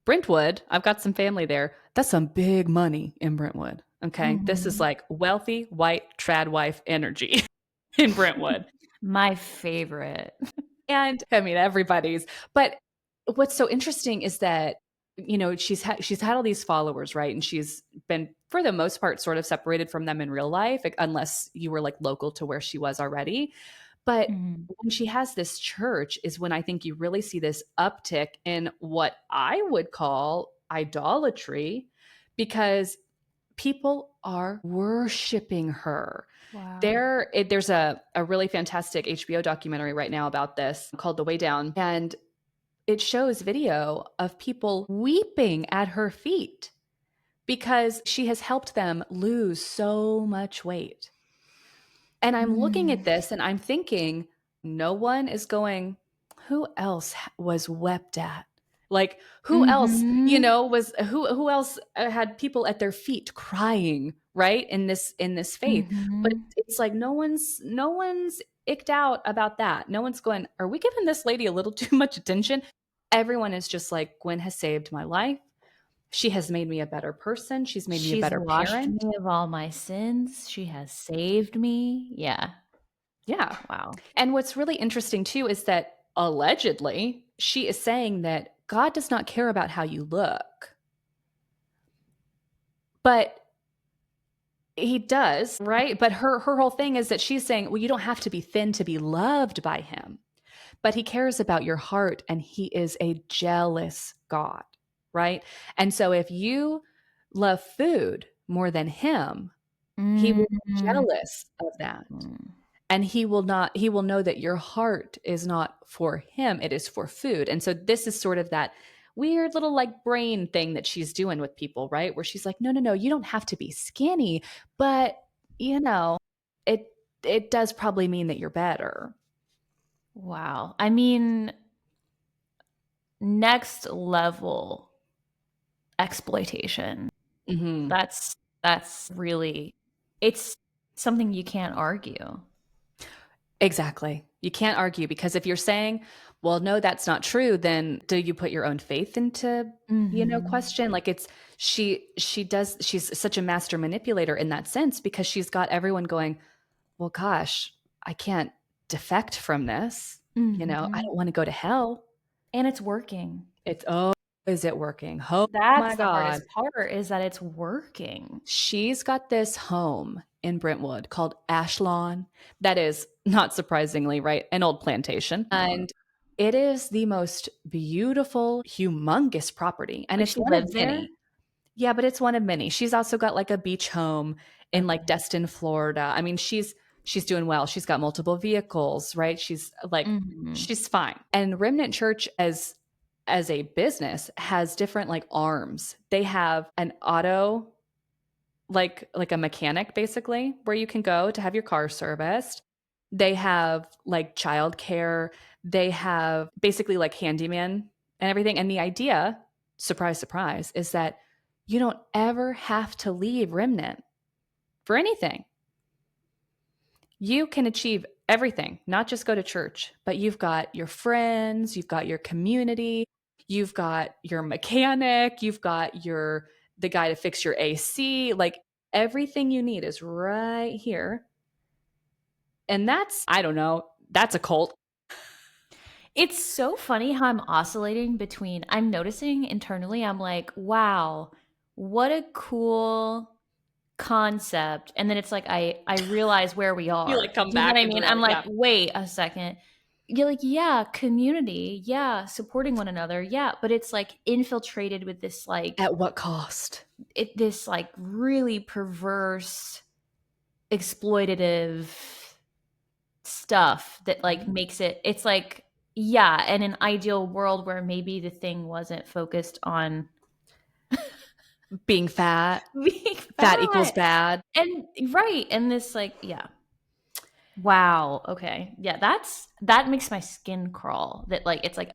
Brentwood, I've got some family there. That's some big money in Brentwood. Okay. This is like wealthy, white, trad wife energy in Brentwood. My favorite. And I mean, everybody's. But what's so interesting is that, you know, she's had all these followers, right? And she's been, for the most part, sort of separated from them in real life, like, unless you were like local to where she was already. But when she has this church is when I think you really see this uptick in what I would call idolatry, because people are worshiping her. Wow. There's a really fantastic HBO documentary right now about this called The Way Down. And it shows video of people weeping at her feet because she has helped them lose so much weight. And I'm looking at this and I'm thinking, no one is going, who else was wept at? Like, who else, you know, who else had people at their feet crying, right? In this faith. But it's like no one's icked out about that. No one's going, are we giving this lady a little too much attention? Everyone is just like, Gwen has saved my life. She has made me a better person. She's made me a better parent. She's washed me of all my sins. She has saved me. Yeah. Yeah. Wow. And what's really interesting too is that allegedly she is saying that God does not care about how you look. But he does, right? But her whole thing is that she's saying, well, you don't have to be thin to be loved by him. But he cares about your heart, and he is a jealous God, right? And so if you love food more than him, he will be jealous of that. And he will know that your heart is not for him, it is for food. And so this is sort of that weird little like brain thing that she's doing with people, right? Where she's like, no, you don't have to be skinny, but you know, it does probably mean that you're better. Wow. I mean, next level exploitation. That's really, it's something you can't argue. Exactly. You can't argue, because if you're saying, well, no, that's not true, then do you put your own faith into, question? Like she's such a master manipulator in that sense, because she's got everyone going, well, gosh, I can't defect from this. I don't want to go to hell. And it's working. Is it working? Oh, That's the hardest part, is that it's working. She's got this home in Brentwood called Ashlawn. That is, not surprisingly, right, an old plantation. And it is the most beautiful, humongous property. And it's one of many. Yeah, but it's one of many. She's also got like a beach home in like Destin, Florida. I mean, she's doing well. She's got multiple vehicles, right? She's like, she's fine. And Remnant Church as a business has different like arms. They have an auto, like a mechanic basically, where you can go to have your car serviced. They have like childcare. They have basically like handyman and everything. And the idea, surprise, surprise, is that you don't ever have to leave Remnant for anything. You can achieve everything, not just go to church, but you've got your friends, you've got your community, you've got your mechanic, you've got the guy to fix your AC, like everything you need is right here. And I don't know, that's a cult. It's so funny how I'm oscillating between, I'm noticing internally, I'm like, wow, what a cool concept. And then it's like, I realize where we are. You like come Do you know back. what I mean? I'm like, wait a second. You're like, yeah, community. Yeah. Supporting one another. Yeah. But it's like infiltrated with this, like, at what cost? This like really perverse, exploitative stuff that like makes it's like Yeah, in an ideal world where maybe the thing wasn't focused on Being fat, being fat equals fat. bad. And right, and this like, yeah. Wow, okay. Yeah, that makes my skin crawl. That like it's like,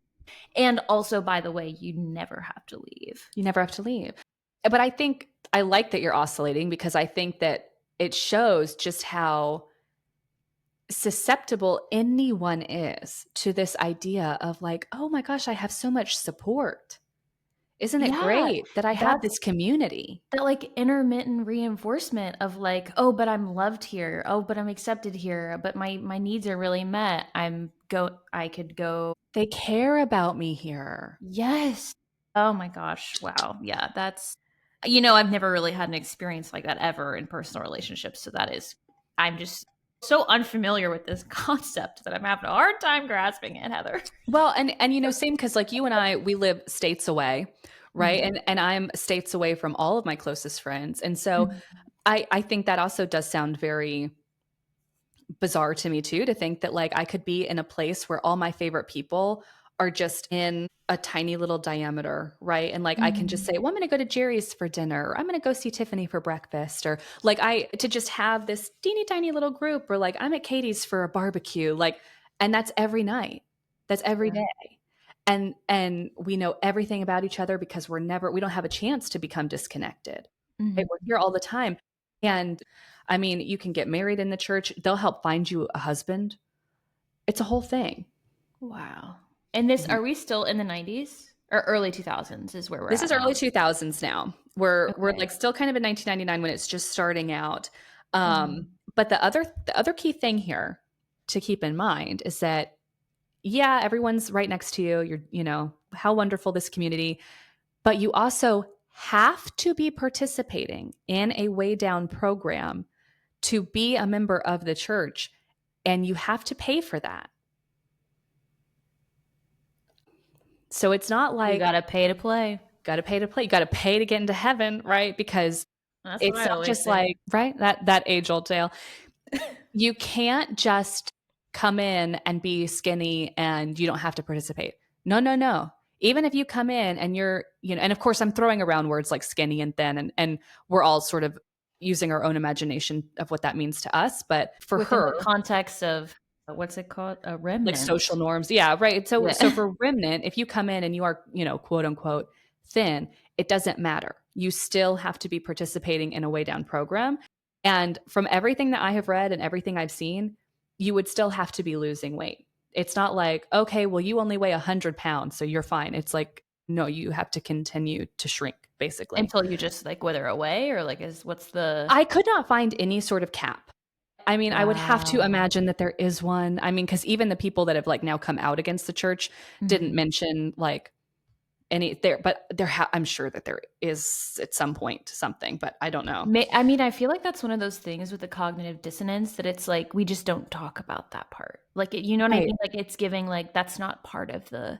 and also by the way, you never have to leave. You never have to leave. But I think I like that you're oscillating, because I think that it shows just how susceptible anyone is to this idea of like, oh my gosh, I have so much support. Isn't it Yeah, great that I have that's this community? that like intermittent reinforcement of like, oh, but I'm loved here. Oh, but I'm accepted here. But my needs are really met. I could go. They care about me here. Yes. Oh my gosh. Wow. Yeah, that's I've never really had an experience like that ever in personal relationships. So I'm just so unfamiliar with this concept that I'm having a hard time grasping it, Heather. Well, and same, because like you and I, we live states away, right? Mhm. And I'm states away from all of my closest friends. And so Mhm. I think that also does sound very bizarre to me too, to think that like I could be in a place where all my favorite people are just in a tiny little diameter, right? And like I can just Mhm. say, well, I'm going to go to Jerry's for dinner, or I'm going to go see Tiffany for breakfast, or like I to just have this teeny tiny little group, or like I'm at Katie's for a barbecue, like, and that's every night, that's every Yeah. day. And we know everything about each other, because we don't have a chance to become disconnected, right? Mhm. We're here all the time. And I mean, you can get married in the church. They'll help find you a husband. It's a whole thing. Wow. And this, Mhm. are we still in the 90s or early 2000s is where we're This is at early now? 2000s now. We're Okay. like still kind of in 1999 when it's just starting out. Mhm. But the other key thing here to keep in mind is that, yeah, everyone's right next to you. How wonderful this community, but you also have to be participating in a way down program to be a member of the church, and you have to pay for that. So it's not You like gotta pay to play. got to pay to play. You got to pay to get into heaven, right? Because That's what it's I not always just say. like, right, that age old tale. You can't just come in and be skinny and you don't have to participate. No, no, no. Even if you come in and and of course I'm throwing around words like skinny and thin, and we're all sort of using our own imagination of what that means to us, but for Within the her, context of what's it called? A like social remnant. norms. Yeah, right. So Yeah. for remnant, if you come in and you are, quote unquote thin, it doesn't matter. You still have to be participating in a way down program. And from everything that I have read and everything I've seen, you would still have to be losing weight. It's not like, okay, well, you only weigh 100 pounds, so you're fine. It's like, no, you have to continue to shrink, basically. Until you just like wither away, or like what's the I could not find any sort of cap. I mean, I would have to wow. imagine that there is one. I mean, because even the people that have like now come out against the church didn't Mhm. mention like any there, but I'm sure that there is at some point something, but I don't know. I mean, I feel like that's one of those things with the cognitive dissonance that it's like we just don't talk about that part. Like, you know what I Right. mean? Like it's giving like that's not part of the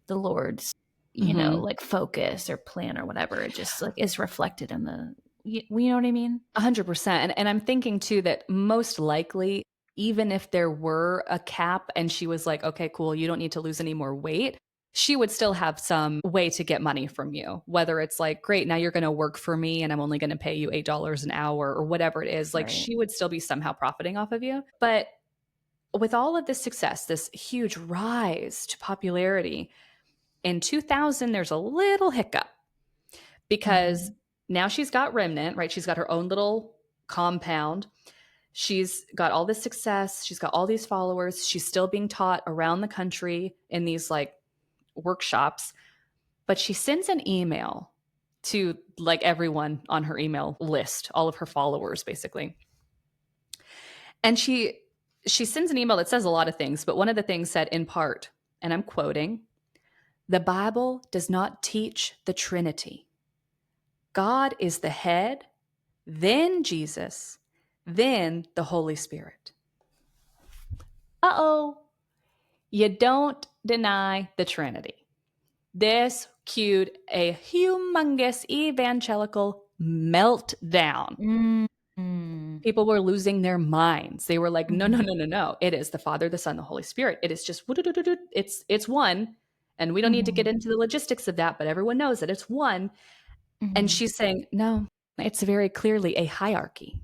Lord's, Hmm. like focus or plan or whatever. It just like is reflected in you know what I mean? 100%. And I'm thinking too that most likely, even if there were a cap and she was like, okay, cool, you don't need to lose any more weight, she would still have some way to get money from you. Whether it's like, great, now you're going to work for me and I'm only going to pay you $8 an hour, or whatever it is. Like, Right. she would still be somehow profiting off of you. But with all of this success, this huge rise to popularity, in 2000, there's a little hiccup, because Mhm. now she's got Remnant, right? She's got her own little compound. She's got all this success. She's got all these followers. She's still being taught around the country in these like workshops. But she sends an email to like everyone on her email list, all of her followers, basically. And she sends an email that says a lot of things, but one of the things said in part, and I'm quoting, "The Bible does not teach the Trinity. God is the head, then Jesus, then the Holy Spirit." Uh-oh. You don't deny the Trinity. This cued a humongous evangelical meltdown. Mm. People were losing their minds. They were like, no, no, no, no, no. It is the Father, the Son, the Holy Spirit. It is just, it's one. And we don't need to get into the logistics of that, but everyone knows that it's one. And she's saying, no, it's very clearly a hierarchy.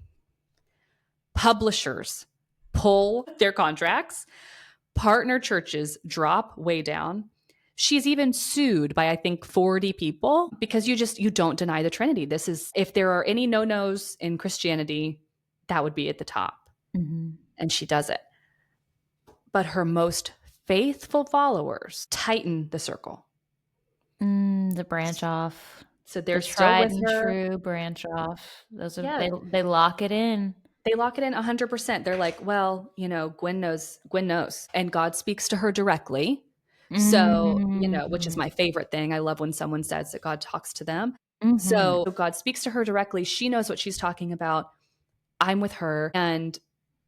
Publishers pull their contracts. Partner churches drop way down. She's even sued by, I think, 40 people because you don't deny the Trinity. This is, if there are any no-nos in Christianity, that would be at the top. And she does it. But her most faithful followers tighten the circle. The branch off. So they're the still tried with and her. true branch off. Those are, they lock it in. They lock it in 100%. They're like, well, Gwen knows, and God speaks to her directly. So, which is my favorite thing. I love when someone says that God talks to them. So God speaks to her directly. She knows what she's talking about. I'm with her. And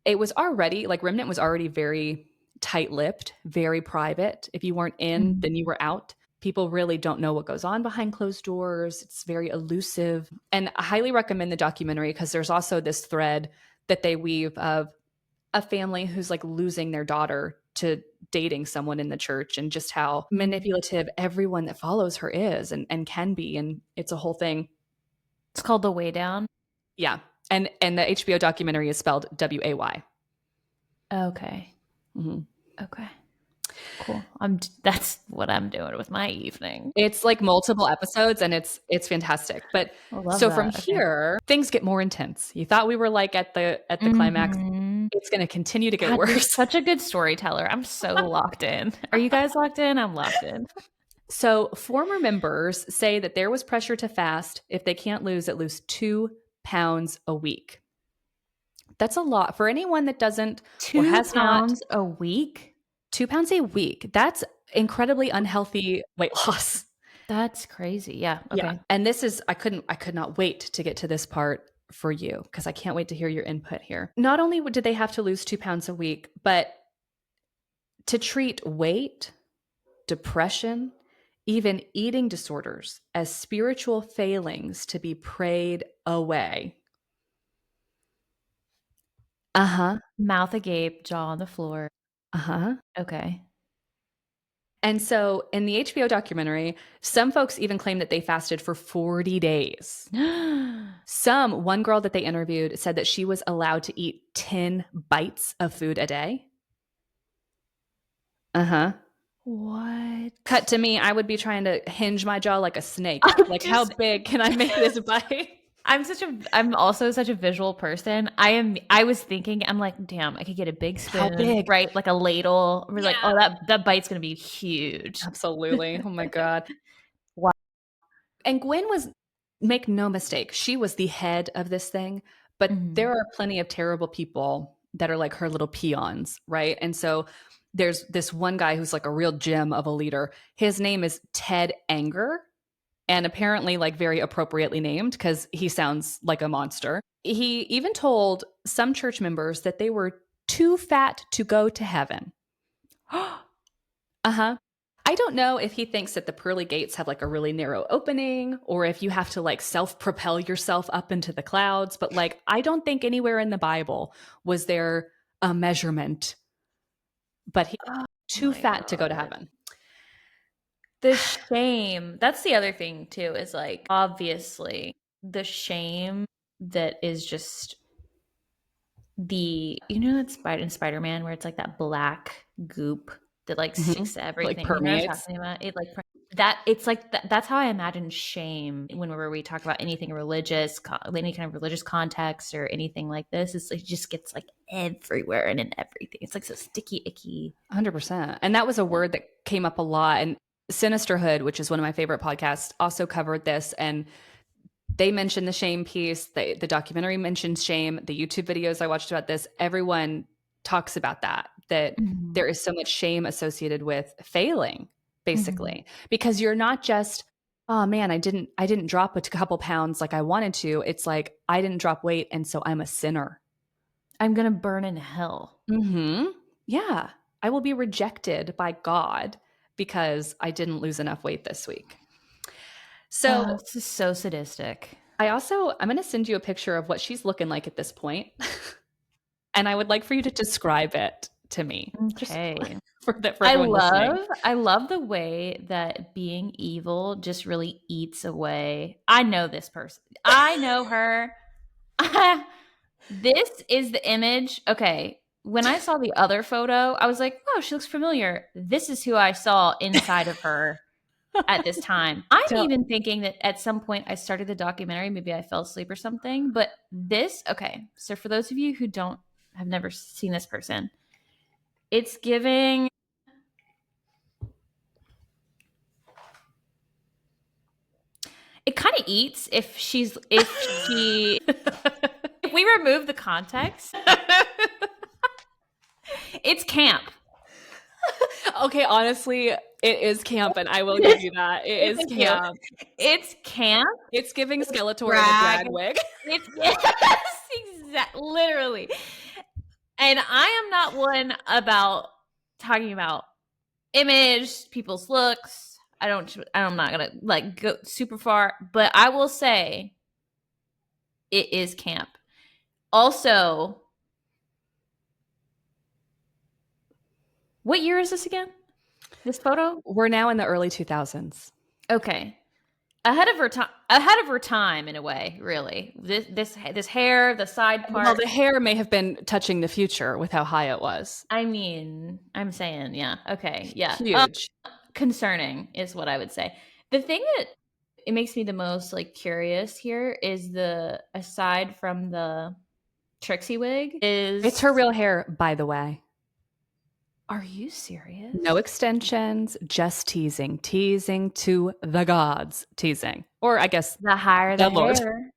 it was already, like, Remnant was already very tight-lipped, very private. If you weren't in, then you were out. People really don't know what goes on behind closed doors. It's very elusive. And I highly recommend the documentary because there's also this thread that they weave of a family who's like losing their daughter to dating someone in the church, and just how manipulative everyone that follows her is and can be. And it's a whole thing. It's called The Way Down. Yeah. And the HBO documentary is spelled W-A-Y. Okay. Okay. Cool. That's what I'm doing with my evening. It's like multiple episodes and it's fantastic. But so from here, things get more intense. You thought we were like at the climax. It's going to continue to get worse. Such a good storyteller. I'm so locked in. Are you guys locked in? I'm locked in. So former members say that there was pressure to fast if they can't lose at least 2 pounds a week. That's a lot for anyone that doesn't 2 pounds a week. 2 pounds a week. That's incredibly unhealthy weight loss. That's crazy. Yeah. Okay. Yeah. And this is, I could not wait to get to this part for you because I can't wait to hear your input here. Not only did they have to lose 2 pounds a week, but to treat weight, depression, even eating disorders as spiritual failings to be prayed away. Mouth agape, jaw on the floor. Okay. And so in the HBO documentary, some folks even claim that they fasted for 40 days. One girl that they interviewed said that she was allowed to eat 10 bites of food a day. What? Cut to me, I would be trying to hinge my jaw like a snake. How big can I make this bite? I'm also such a visual person. I was thinking, I'm like, damn, I could get a big spoon. How big? Right? Like a ladle. We're like, oh, that bite's going to be huge. Absolutely. Oh my God. Wow. And Gwen make no mistake, she was the head of this thing, but there are plenty of terrible people that are like her little peons, right? And so there's this one guy who's like a real gem of a leader. His name is Ted Anger. And apparently like very appropriately named because he sounds like a monster. He even told some church members that they were too fat to go to heaven. I don't know if he thinks that the pearly gates have like a really narrow opening or if you have to like self-propel yourself up into the clouds. But like, I don't think anywhere in the Bible was there a measurement, but he's too fat to go to heaven. The shame, that's the other thing too, is like, obviously the shame that is just that in Spider-Man where it's like that black goop that like sticks to everything. Like permeates. You know what I'm talking about? It like that. It's like that's how I imagine shame whenever we talk about anything religious, any kind of religious context or anything like this. It just gets like everywhere and in everything. It's like so sticky, icky. 100%. And that was a word that came up a lot. And Sinisterhood, which is one of my favorite podcasts, also covered this. And they mentioned the shame piece. The documentary mentions shame. The YouTube videos I watched about this, everyone talks about that there is so much shame associated with failing, basically, because you're not just, oh man, I didn't drop a couple pounds like I wanted to. It's like, I didn't drop weight. And so I'm a sinner. I'm going to burn in hell. Yeah. I will be rejected by God because I didn't lose enough weight this week. So this is so sadistic. I'm going to send you a picture of what she's looking like at this point. And I would like for you to describe it to me. Okay. For everyone listening. I love the way that being evil just really eats away. I know this person. I know her. This is the image. Okay. When I saw the other photo, I was like, oh, she looks familiar. This is who I saw inside of her at this time. I'm even thinking that at some point I started the documentary, maybe I fell asleep or something. But okay. So for those of you who have never seen this person, it's giving. It kind of eats if we remove the context. It's camp. Okay, honestly, it is camp, and I will give you that. It is camp. It's camp. It's giving Skeletor in a drag wig. Yes, literally. And I am not one about talking about image, people's looks. I'm not gonna like go super far, but I will say it is camp. Also, what year is this again? This photo? We're now in the early 2000s. Okay. Ahead of her time in a way, really. This hair, the side part. Well, the hair may have been touching the future with how high it was. I mean, I'm saying, yeah. Okay. Yeah. Huge. Concerning is what I would say. The thing that it makes me the most like curious here is aside from the Trixie wig it's her real hair, by the way. Are you serious? No extensions, just teasing to the gods, teasing. Or I guess the higher the Lord. Hair,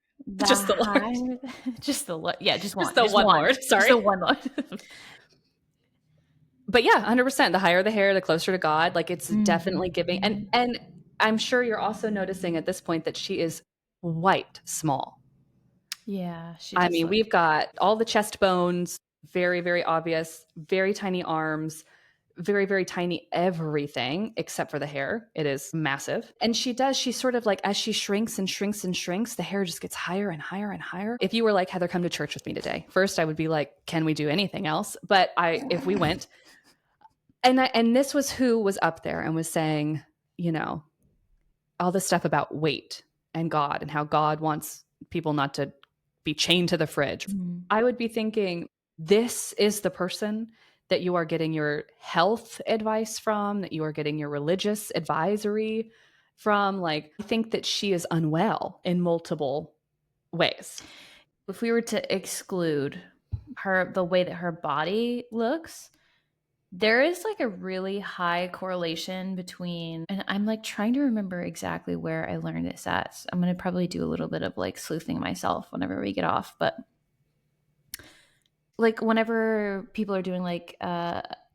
just the Lord. Just the Lord. Yeah, just the one Lord. Sorry. Just the one Lord. But yeah, 100%. The higher the hair, the closer to God. Like it's definitely giving. And I'm sure you're also noticing at this point that she is quite small. Yeah. I mean, we've got all the chest bones, very, very obvious, very tiny arms, very, very tiny everything except for the hair. It is massive. And she sort of like, as she shrinks and shrinks and shrinks, the hair just gets higher and higher and higher. If you were like, Heather, come to church with me today. First, I would be like, can we do anything else? But if we went, and this was who was up there and was saying, you know, all this stuff about weight and God and how God wants people not to be chained to the fridge. I would be thinking, this is the person that you are getting your health advice from, that you are getting your religious advisory from. Like, I think that she is unwell in multiple ways. If we were to exclude the way that her body looks, there is like a really high correlation between, and I'm like trying to remember exactly where I learned this at. I'm going to probably do a little bit of like sleuthing myself whenever we get off, but like whenever people are doing like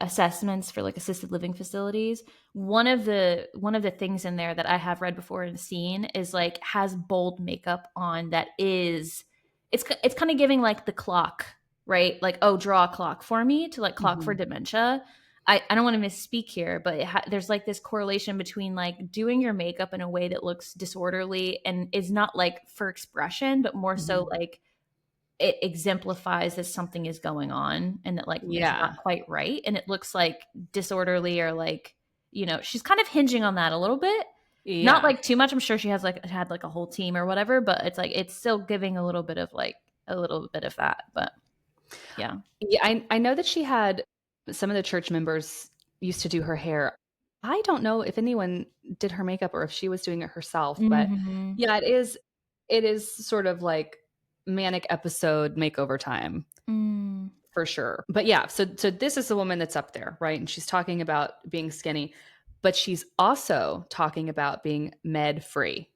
assessments for like assisted living facilities, one of the things in there that I have read before and seen is like has bold makeup on that is it's kind of giving like the clock, right? Like, oh, draw a clock for me to like clock for dementia. I don't want to misspeak here, but there's like this correlation between like doing your makeup in a way that looks disorderly and is not like for expression, but more so like it exemplifies that something is going on and that like it's not quite right. And it looks like disorderly or like, you know, she's kind of hinging on that a little bit. Yeah. Not like too much. I'm sure she has like had like a whole team or whatever, but it's like, it's still giving a little bit of that. But yeah. Yeah. I know that she had some of the church members used to do her hair. I don't know if anyone did her makeup or if she was doing it herself, but yeah, it is sort of like manic episode makeover time for sure. But yeah, so this is the woman that's up there, right? And she's talking about being skinny, but she's also talking about being med free.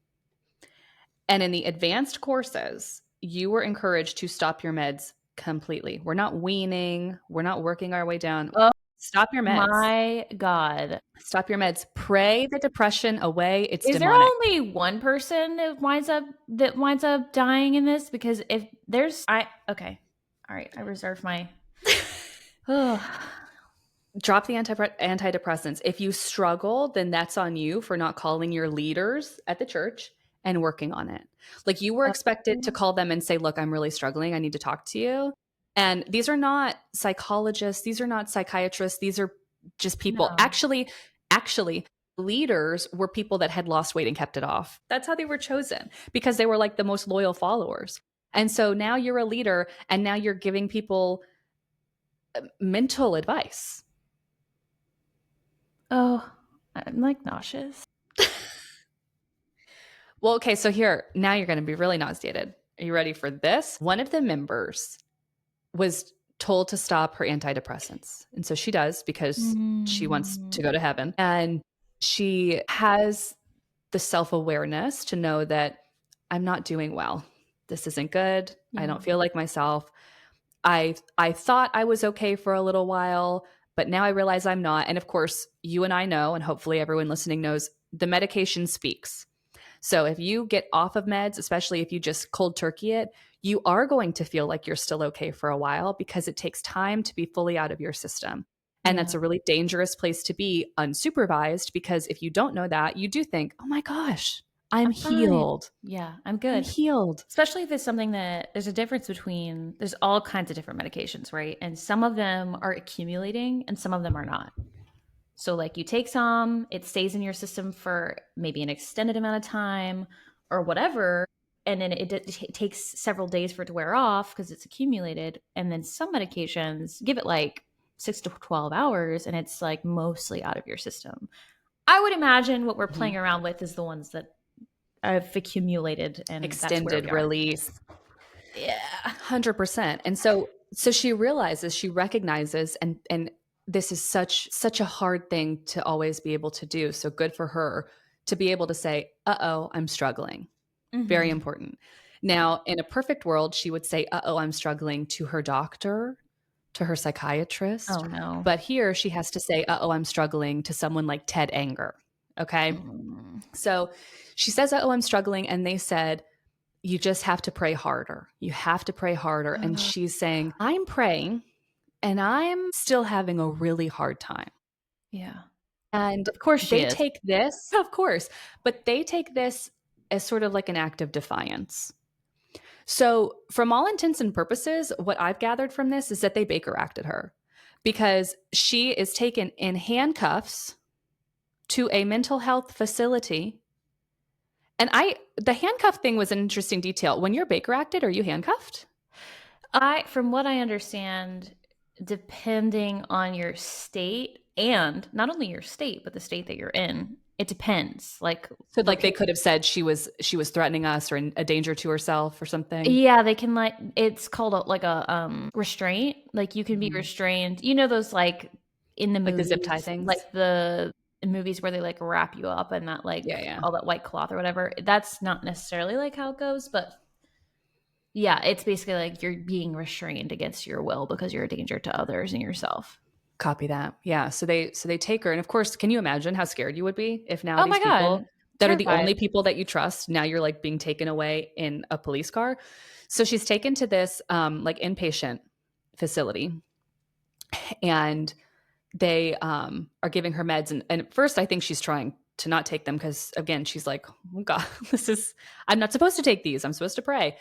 And in the advanced courses, you were encouraged to stop your meds completely. We're not weaning. We're not working our way down. Oh, stop your meds. My God. Stop your meds. Pray the depression away. It's Is demonic. there only one person that winds up dying in this? Because if there's okay. All right. I reserve my drop the antidepressants. If you struggle, then that's on you for not calling your leaders at the church and working on it. Like you were expected to call them and say, look, I'm really struggling. I need to talk to you. And these are not psychologists. These are not psychiatrists. These are just people. No. Actually, leaders were people that had lost weight and kept it off. That's how they were chosen, because they were like the most loyal followers. And so now you're a leader, and now you're giving people mental advice. Oh, I'm like nauseous. Well, okay, so now you're going to be really nauseated. Are you ready for this? One of the members was told to stop her antidepressants. And so she does, because she wants to go to heaven. And she has the self-awareness to know that I'm not doing well. This isn't good. Yeah. I don't feel like myself. I thought I was okay for a little while, but now I realize I'm not. And of course, you and I know, and hopefully everyone listening knows, the medication speaks. So if you get off of meds, especially if you just cold turkey it, you are going to feel like you're still okay for a while, because it takes time to be fully out of your system. And that's a really dangerous place to be unsupervised, because if you don't know that, you do think, oh my gosh, I'm healed. Yeah, I'm good. I'm healed. Especially if it's something that there's a difference between, there's all kinds of different medications, right? And some of them are accumulating and some of them are not. So like you take some, it stays in your system for maybe an extended amount of time or whatever. And then it takes several days for it to wear off because it's accumulated. And then some medications give it like 6 to 12 hours and it's like mostly out of your system. I would imagine what we're playing around with is the ones that have accumulated and extended release. Yeah, 100%. And so she recognizes, and this is such a hard thing to always be able to do. So good for her to be able to say, uh-oh, I'm struggling. Very important. Now, in a perfect world, she would say, uh-oh, I'm struggling, to her doctor, to her psychiatrist. Oh, no. But here she has to say, uh-oh, I'm struggling, to someone like Ted Anger. Okay. So she says, uh-oh, I'm struggling. And they said, you just have to pray harder. You have to pray harder. And she's saying, I'm praying and I'm still having a really hard time. Yeah. And of course they take this, of course, but they take this as sort of like an act of defiance. So from all intents and purposes, what I've gathered from this is that they Baker acted her, because she is taken in handcuffs to a mental health facility. And the handcuff thing was an interesting detail. When you're Baker acted, are you handcuffed? From what I understand, depending on your state, and not only your state, but the state that you're in, it depends. Like, so like they could have said she was threatening us or a danger to herself or something. Yeah, they can, like, it's called a restraint. Like you can be restrained. You know those like in the movies, like the zip tie things, like the movies where they like wrap you up and that like all that white cloth or whatever. That's not necessarily like how it goes, but yeah, it's basically like you're being restrained against your will because you're a danger to others and yourself. Copy that. Yeah. So they take her. And of course, can you imagine how scared you would be if now Oh these my people God. that Terrified. are the only people that you trust, now you're like being taken away in a police car. So she's taken to this like inpatient facility, and they are giving her meds. And at first I think she's trying to not take them because, again, she's like, oh God, I'm not supposed to take these. I'm supposed to pray.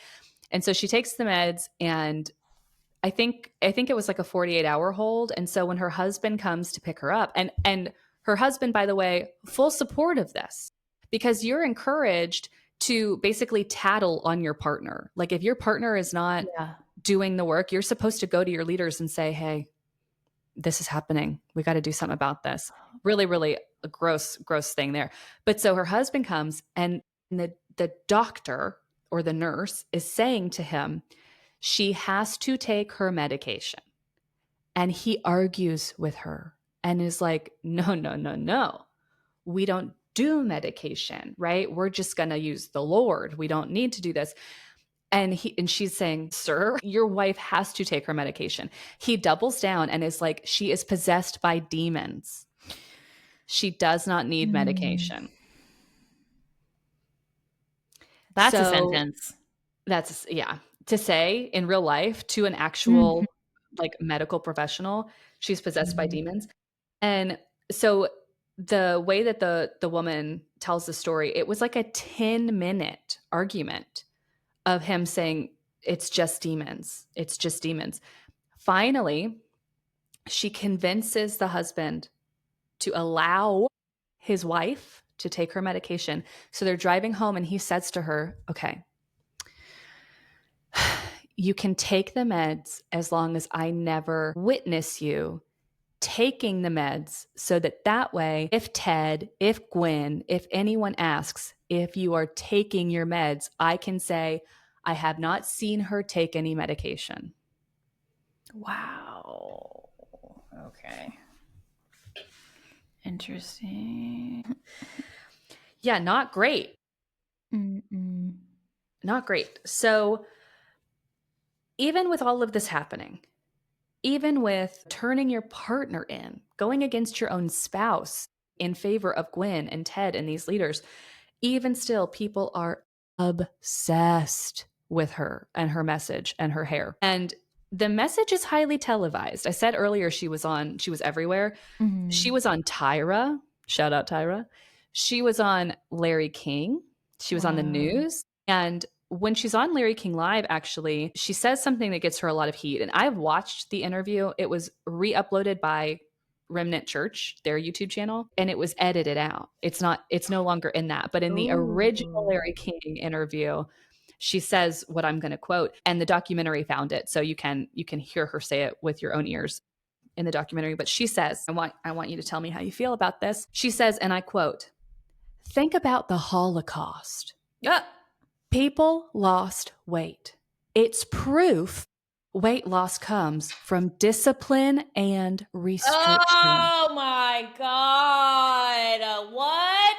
And so she takes the meds, and I think it was like a 48-hour hold. And so when her husband comes to pick her up, and her husband, by the way, full support of this, because you're encouraged to basically tattle on your partner. Like if your partner is not doing the work, you're supposed to go to your leaders and say, hey, this is happening. We got to do something about this. Really, really a gross thing there. But so her husband comes, and the doctor or the nurse is saying to him, she has to take her medication. And he argues with her and is like, no. We don't do medication, right? We're just going to use the Lord. We don't need to do this. And she's saying, sir, your wife has to take her medication. He doubles down and is like, she is possessed by demons. She does not need medication. That's a sentence. That's, yeah. To say in real life to an actual like medical professional, she's possessed by demons. And so the way that the woman tells the story, it was like a 10-minute argument of him saying, it's just demons. It's just demons. Finally, she convinces the husband to allow his wife to take her medication. So they're driving home and he says to her, okay, you can take the meds as long as I never witness you taking the meds, so that way, if Ted, if Gwen, if anyone asks if you are taking your meds, I can say, I have not seen her take any medication. Wow. Okay. Interesting. Yeah, not great. Mm-mm. Not great. So even with all of this happening, even with turning your partner in, going against your own spouse in favor of Gwen and Ted and these leaders, even still, people are obsessed with her and her message and her hair. And the message is highly televised. I said earlier she was everywhere. Mm-hmm. She was on Tyra. Shout out Tyra. She was on Larry King. She was on the news. And when she's on Larry King Live, actually, she says something that gets her a lot of heat. And I've watched the interview. It was re-uploaded by Remnant Church, their YouTube channel, and it was edited out. It's no longer in that. But in the original Larry King interview, she says what I'm going to quote, and the documentary found it. So you can hear her say it with your own ears in the documentary. But she says, I want you to tell me how you feel about this. She says, and I quote, think about the Holocaust. People lost weight. It's proof weight loss comes from discipline and restriction. Oh my God. What?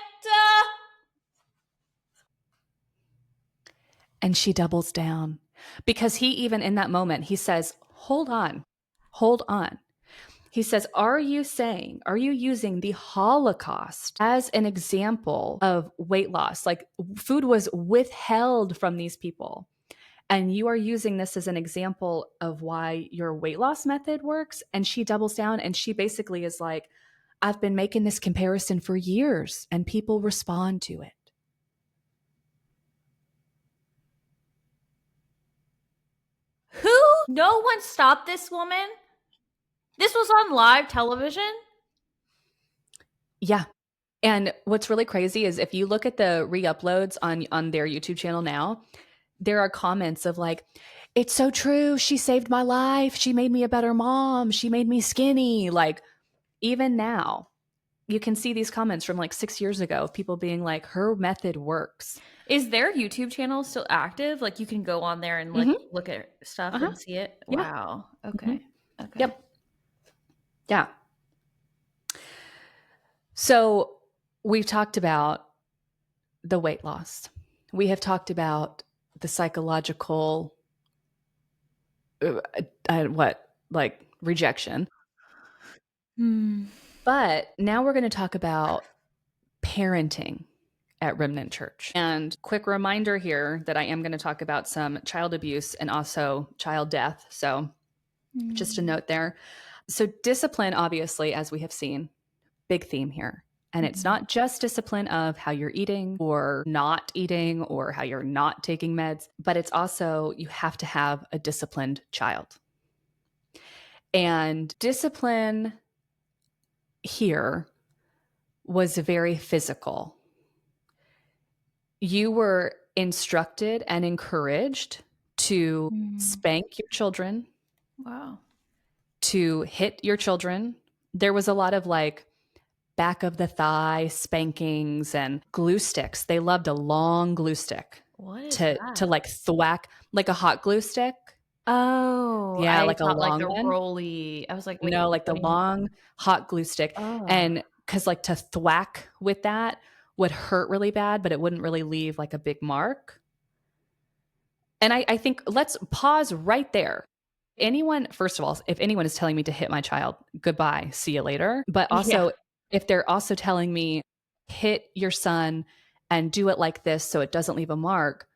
And she doubles down because he, even in that moment, he says, hold on. He says, are you using the Holocaust as an example of weight loss? Like food was withheld from these people. And you are using this as an example of why your weight loss method works. And she doubles down and she basically is like, I've been making this comparison for years and people respond to it. Who? No one stopped this woman? This was on live television? Yeah. And what's really crazy is if you look at the re-uploads on their YouTube channel now, there are comments of like, it's so true. She saved my life. She made me a better mom. She made me skinny. Like even now, you can see these comments from like 6 years ago of people being like, her method works. Is their YouTube channel still active? Like you can go on there and like look at stuff and see it? Yeah. Wow. Okay. Okay. Yep. Yeah. So we've talked about the weight loss. We have talked about the psychological, rejection. But now we're going to talk about parenting at Remnant Church. And quick reminder here that I am going to talk about some child abuse and also child death. So just a note there. So discipline, obviously, as we have seen, big theme here. And it's not just discipline of how you're eating or not eating or how you're not taking meds, but it's also you have to have a disciplined child. And discipline here was very physical. You were instructed and encouraged to spank your children. Wow. To hit your children. There was a lot of like back of the thigh spankings and glue sticks. They loved a long glue stick. What is to like thwack, like a hot glue stick. Oh, Yeah, I like a thought long like the one. rolly. I was like, wait, No, like the long hot glue stick. And because like to thwack with that would hurt really bad, but it wouldn't really leave like a big mark. And I think let's pause right there. First of all, if anyone is telling me to hit my child, goodbye, see you later. But also, if they're also telling me, hit your son and do it like this so it doesn't leave a mark,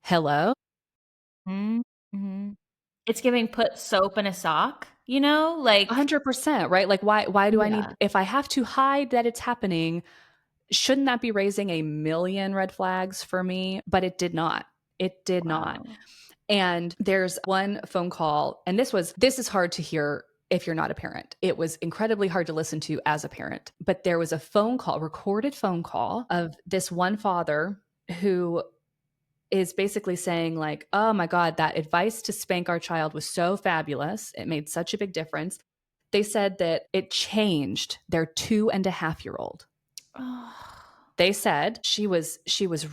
hello? It's giving put soap in a sock. Like 100%, right? Like why do I need, yeah. if I have to hide that it's happening, shouldn't that be raising a million red flags for me? But it did not. It did not. Wow. And there's one phone call, and this is hard to hear if you're not a parent. It was incredibly hard to listen to as a parent. But there was a phone call, recorded phone call of this one father who is basically saying like, "Oh my God, that advice to spank our child was so fabulous. It made such a big difference." They said that it changed their 2.5-year-old. Oh. They said she was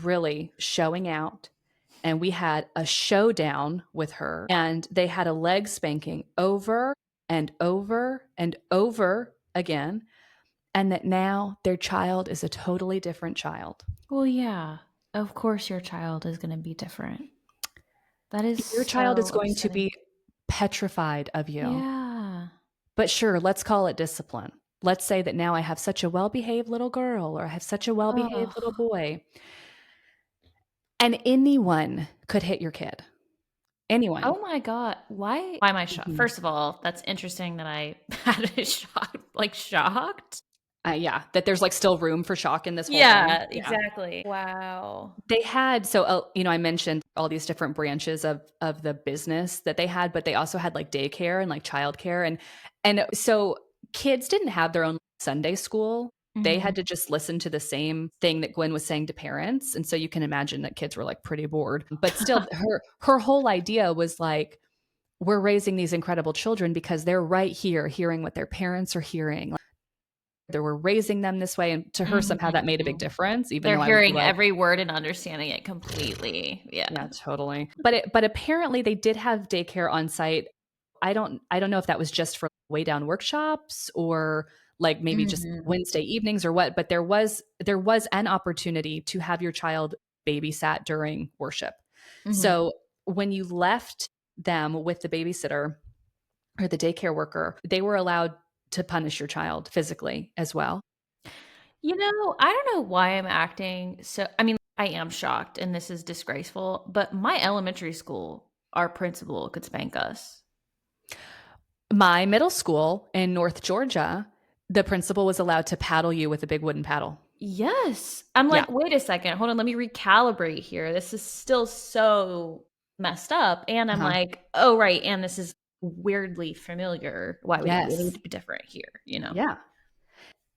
really showing out, and we had a showdown with her, and they had a leg spanking over and over and over again, and that now their child is a totally different child. Well, yeah. Of course your child is going to be different. That is Your child is so going to upsetting. be petrified of you. Yeah. But sure, let's call it discipline. Let's say that now I have such a well-behaved little girl, or I have such a well-behaved little Oh. boy, and anyone could hit your kid. Anyone. Oh my God. Why am I shocked? Mhm. First of all, that's interesting that I had a shock, like shocked. Yeah, that there's like still room for shock in this whole thing. Yeah, Yeah. exactly. Wow. They had, so I mentioned all these different branches of the business that they had, but they also had like daycare and like childcare, and so kids didn't have their own Sunday school. They Mhm. had to just listen to the same thing that Gwen was saying to parents, and so you can imagine that kids were like pretty bored. But still, her whole idea was like, we're raising these incredible children because they're right here hearing what their parents are hearing. Like, they were raising them this way, and to her somehow that made a big Mhm. difference, even They're though I would be hearing like, every word and understanding it completely. Yeah. yeah, totally. But apparently they did have daycare on site. I don't know if that was just for way down workshops, or like maybe just Mhm. Wednesday evenings or what, but there was an opportunity to have your child babysat during worship. Mhm. So when you left them with the babysitter or the daycare worker, they were allowed to punish your child physically as well. I don't know why I'm acting so. I mean, I am shocked and this is disgraceful, but my elementary school, our principal could spank us. My middle school in North Georgia, the principal was allowed to paddle you with a big wooden paddle. Yes. I'm Yeah. like, wait a second. Hold on. Let me recalibrate here. This is still so messed up. And I'm Uh-huh. like, oh, right. And this is weirdly familiar. Why would it Yes. be different here? Yeah.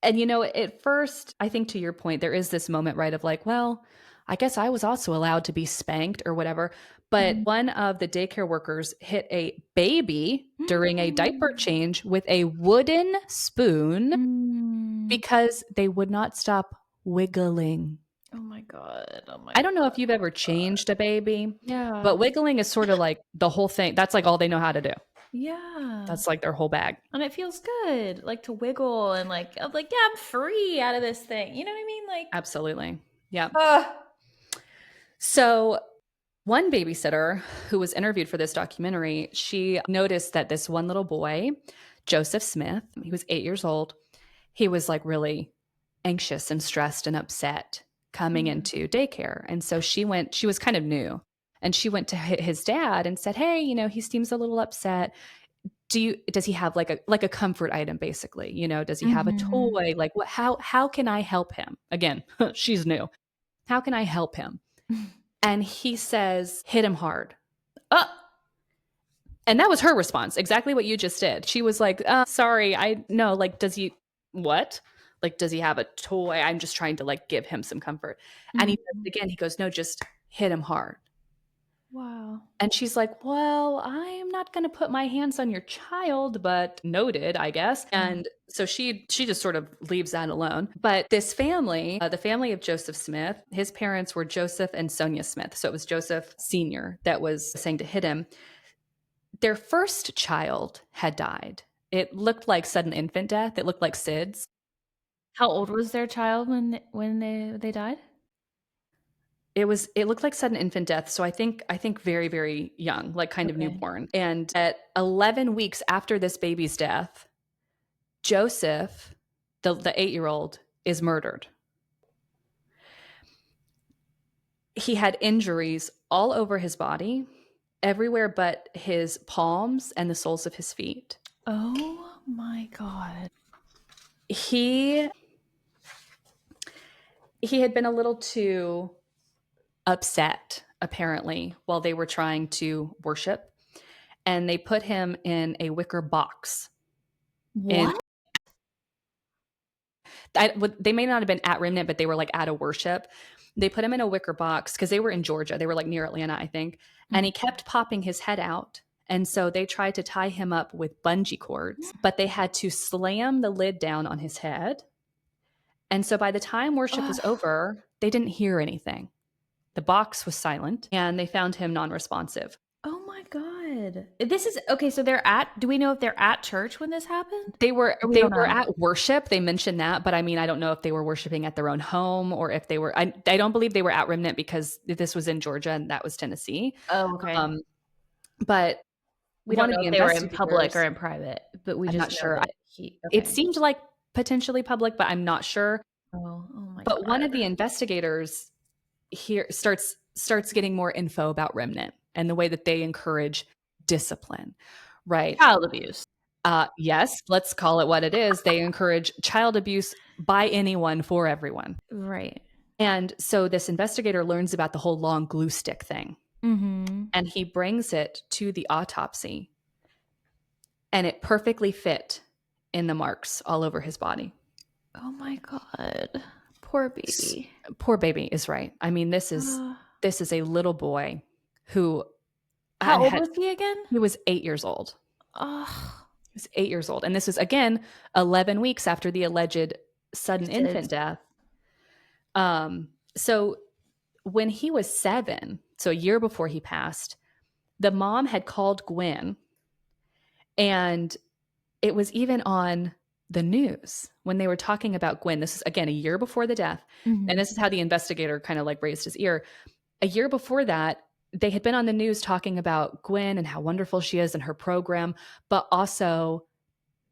And at first, I think to your point, there is this moment, right, of like, well, I guess I was also allowed to be spanked or whatever. But Mhm. one of the daycare workers hit a baby during a diaper Mm. change with a wooden spoon Mm. because they would not stop wiggling. Oh my God. Oh my I don't know if you've ever God. changed a baby, Yeah. but wiggling is sort of like the whole thing. That's like all they know how to do. Yeah. That's like their whole bag. And it feels good, like to wiggle and like, I'm like, yeah, I'm free out of this thing. You know what I mean? Like, Absolutely. Yeah. ugh. So, one babysitter who was interviewed for this documentary, she noticed that this one little boy, Joseph Smith, he was 8 years old. He was like really anxious and stressed and upset coming Mhm. into daycare. And so she was kind of new, and she went to his dad and said, "Hey, he seems a little upset. Does he have like a comfort item, basically? Does he have a Mhm. toy? Like, how can I help him?" Again, she's new. "How can I help him?" And he says, "Hit him hard." Oh. And that was her response, exactly what you just did. She was like, sorry, I no, like, does he what? Like, does he have a toy? I'm just trying to like give him some comfort. And he does Mhm. it again. He goes, "No, just hit him hard." Wow. And she's like, "Well, I'm not going to put my hands on your child, but noted, I guess." Mhm. And so she just sort of leaves that alone. But this family, the family of Joseph Smith, his parents were Joseph and Sonia Smith. So it was Joseph Sr. that was saying to hit him. Their first child had died. It looked like sudden infant death. It looked like SIDS. How old was their child when they died? It looked like sudden infant death. So I think very, very young, like kind of Okay. newborn. And at 11 weeks after this baby's death, Joseph, the 8-year-old, is murdered. He had injuries all over his body, everywhere but his palms and the soles of his feet. Oh my God. He had been a little too upset, apparently, while they were trying to worship. And they put him in a wicker box. What? They may not have been at Remnant, but they were like at a worship. They put him in a wicker box because they were in Georgia. They were like near Atlanta, I think. And he kept popping his head out. And so they tried to tie him up with bungee cords, but they had to slam the lid down on his head. And so by the time worship was over, they didn't hear anything. The box was silent and they found him non-responsive. Oh my God. This is okay. So do we know if they're at church when this happened? They were at worship. They mentioned that, but I mean, I don't know if they were worshiping at their own home or if they were, I don't believe they were at Remnant because this was in Georgia and that was Tennessee. Oh, okay. But we don't know if they were in public or in private, but I'm not sure. It seemed like potentially public, but I'm not sure. Oh my God. But one of the investigators here starts getting more info about Remnant and the way that they encourage discipline, right? Child abuse. Yes, let's call it what it is. They encourage child abuse by anyone for everyone. Right. And so this investigator learns about the whole long glue stick thing. Mm-hmm. And he brings it to the autopsy. And it perfectly fit in the marks all over his body. Oh my God. Poor baby. Poor baby is right. I mean, this is a little boy who... How old was he again? He was 8 years old. Oh. He was 8 years old. And this is, again, 11 weeks after the alleged sudden infant death. So when he was 7, so a year before he passed, the mom had called Gwen, and it was even on the news when they were talking about Gwen. This is, again, a year before the death. Mm-hmm. And this is how the investigator kind of like raised his ear. A year before that, they had been on the news talking about Gwen and how wonderful she is and her program, but also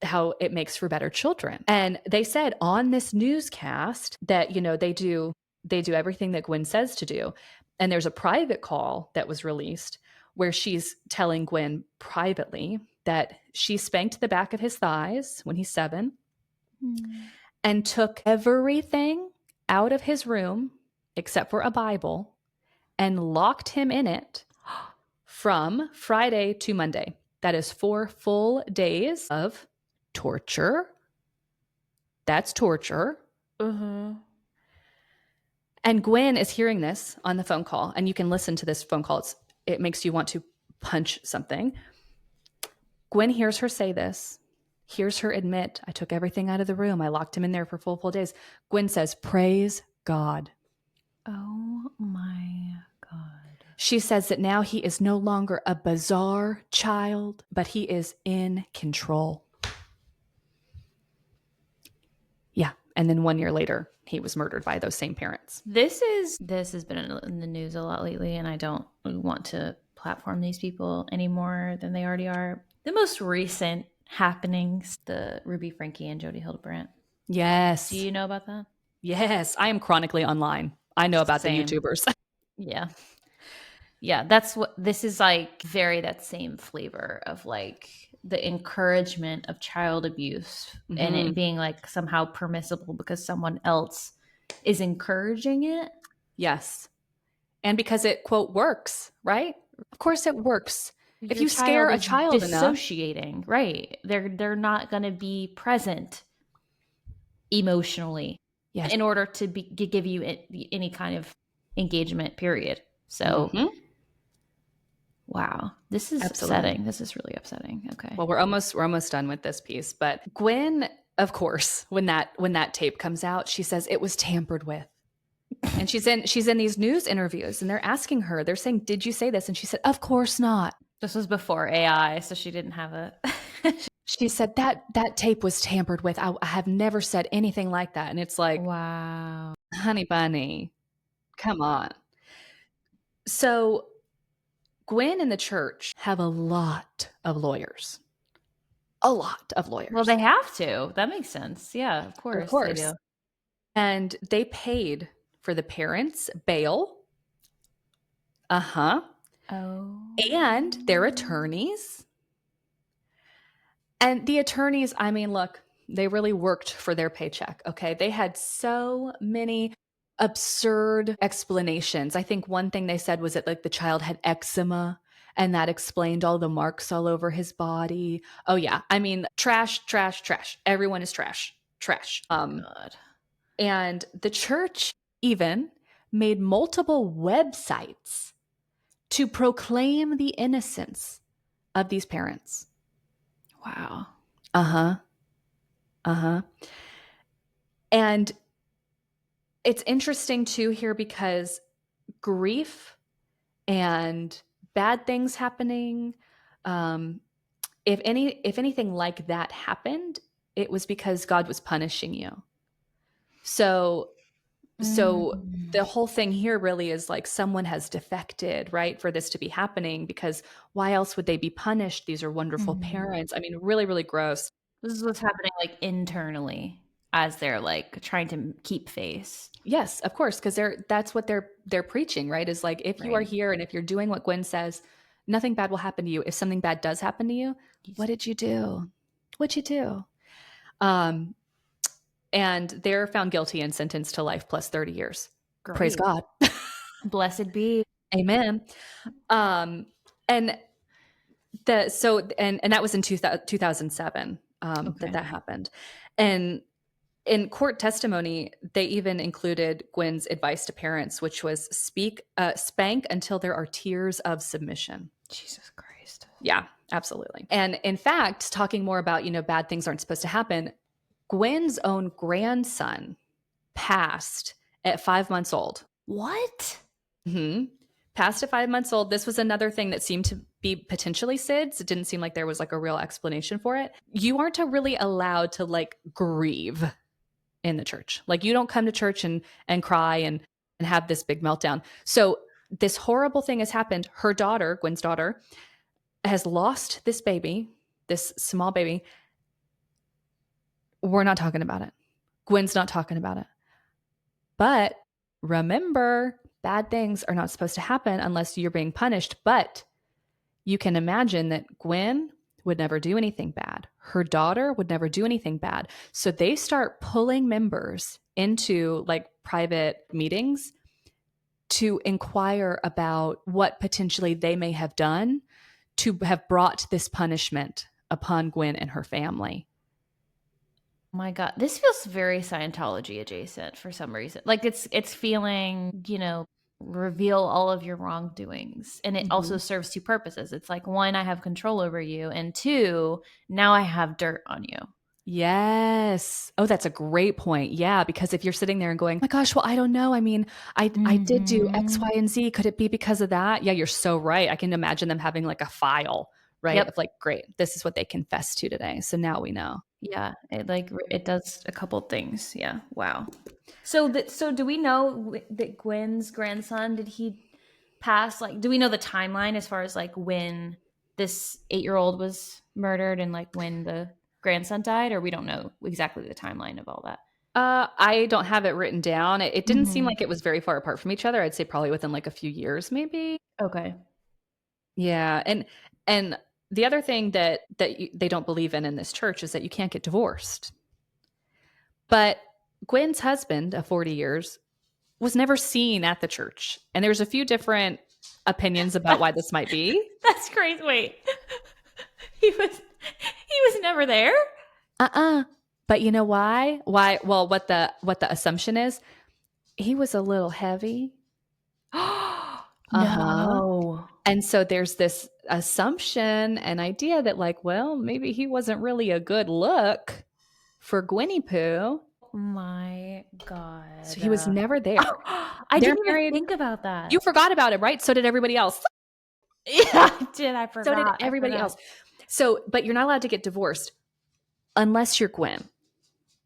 how it makes for better children. And they said on this newscast that, you know, they do everything that Gwen says to do. And there's a private call that was released where she's telling Gwen privately that she spanked the back of his thighs when he's 7 and took everything out of his room except for a Bible and locked him in it from Friday to Monday. That is 4 full days of torture. That's torture. Mm-hmm. And Gwen is hearing this on the phone call, and you can listen to this phone call. It makes you want to punch something. Gwen hears her say this, hears her admit, I took everything out of the room. I locked him in there for full days. Gwen says, praise God. Oh my God. She says that now he is no longer a bizarre child, but he is in control. Yeah. And then 1 year later, he was murdered by those same parents. This has been in the news a lot lately, and I don't want to platform these people any more than they already are. The most recent happenings, the Ruby Franke and Jodi Hildebrandt. Yes. Do you know about that? Yes. I am chronically online. I know about the YouTubers. Yeah. Yeah. That's what this is like, very that same flavor of like the encouragement of child abuse and it being like somehow permissible because someone else is encouraging it. Yes. And because it, quote, works, right? Of course it works. If you scare a child enough, dissociating, right? They're not going to be present emotionally in order to give you any kind of engagement, period. So, wow, this is upsetting. This is really upsetting. Okay. Well, we're almost done with this piece, but Gwen, of course, when that tape comes out, she says it was tampered with. And she's in these news interviews and they're asking her, they're saying, did you say this? And she said, of course not. This was before AI, so she didn't have a... She said that tape was tampered with. I have never said anything like that. And it's like, wow, honey bunny, come on. So Gwen and the church have a lot of lawyers. A lot of lawyers. Well, they have to. That makes sense. Yeah, of course. Of course. They do. And they paid for the parents' bail. Oh. And their attorneys. And the attorneys, I mean, look, they really worked for their paycheck, okay? They had so many absurd explanations. I think one thing they said was that like the child had eczema and that explained all the marks all over his body. Oh yeah, I mean, trash, trash, trash. Everyone is trash. Trash. God. And the church even made multiple websites to proclaim the innocence of these parents. Wow. Uh-huh. Uh-huh. And it's interesting too here because grief and bad things happening, if anything like that happened, it was because God was punishing you. So the whole thing here really is like someone has defected, right, for this to be happening, because why else would they be punished? These are wonderful parents. I mean, really, really gross. This is what's happening like internally as they're like trying to keep face. Yes, of course, because that's what they're preaching, right? Is like if you are here and if you're doing what Gwen says, nothing bad will happen to you. If something bad does happen to you, what did you do? What'd you do? And they're found guilty and sentenced to life plus 30 years. Great. Praise God. Blessed be. Amen. And that was in 2007 that happened. And in court testimony, they even included Gwen's advice to parents, which was spank until there are tears of submission. Jesus Christ. Yeah, absolutely. And in fact, talking more about, bad things aren't supposed to happen, Gwen's own grandson passed at 5 months old. What? Mm-hmm. Passed at 5 months old. This was another thing that seemed to be potentially SIDS. It didn't seem like there was like a real explanation for it. You aren't really allowed to like grieve in the church. Like you don't come to church and cry and have this big meltdown. So this horrible thing has happened. Her daughter, Gwen's daughter, has lost this baby, this small baby. We're not talking about it. Gwen's not talking about it. But remember, bad things are not supposed to happen unless you're being punished. But you can imagine that Gwen would never do anything bad. Her daughter would never do anything bad. So they start pulling members into like private meetings to inquire about what potentially they may have done to have brought this punishment upon Gwen and her family. My God, this feels very Scientology adjacent for some reason. Like it's feeling, reveal all of your wrongdoings. And it also serves two purposes. It's like, one, I have control over you. And two, now I have dirt on you. Yes. Oh, that's a great point. Yeah. Because if you're sitting there and going, oh my gosh, well, I don't know. I mean, I did do X, Y, and Z. Could it be because of that? Yeah, you're so right. I can imagine them having like a file, right? Yep. Of like, great, this is what they confessed to today. So now we know. Yeah. It does a couple things. Yeah. Wow. So do we know that Gwen's grandson, did he pass? Like, do we know the timeline as far as like when this 8-year-old was murdered and like when the grandson died, or we don't know exactly the timeline of all that? I don't have it written down. It didn't seem like it was very far apart from each other. I'd say probably within like a few years, maybe. Okay. Yeah. And the other thing that they don't believe in this church is that you can't get divorced. But Gwen's husband of 40 years was never seen at the church. And there's a few different opinions about why this might be. That's crazy. Wait. He was never there? But you know why? Why? Well, what the assumption is, he was a little heavy. No. And so there's this assumption and idea that like, well, maybe he wasn't really a good look for Gwenny Poo. My God. So he was never there. I didn't even think about that. You forgot about it, right? So did everybody else. Yeah, I did. I forgot. So did everybody else. So, but you're not allowed to get divorced unless you're Gwen,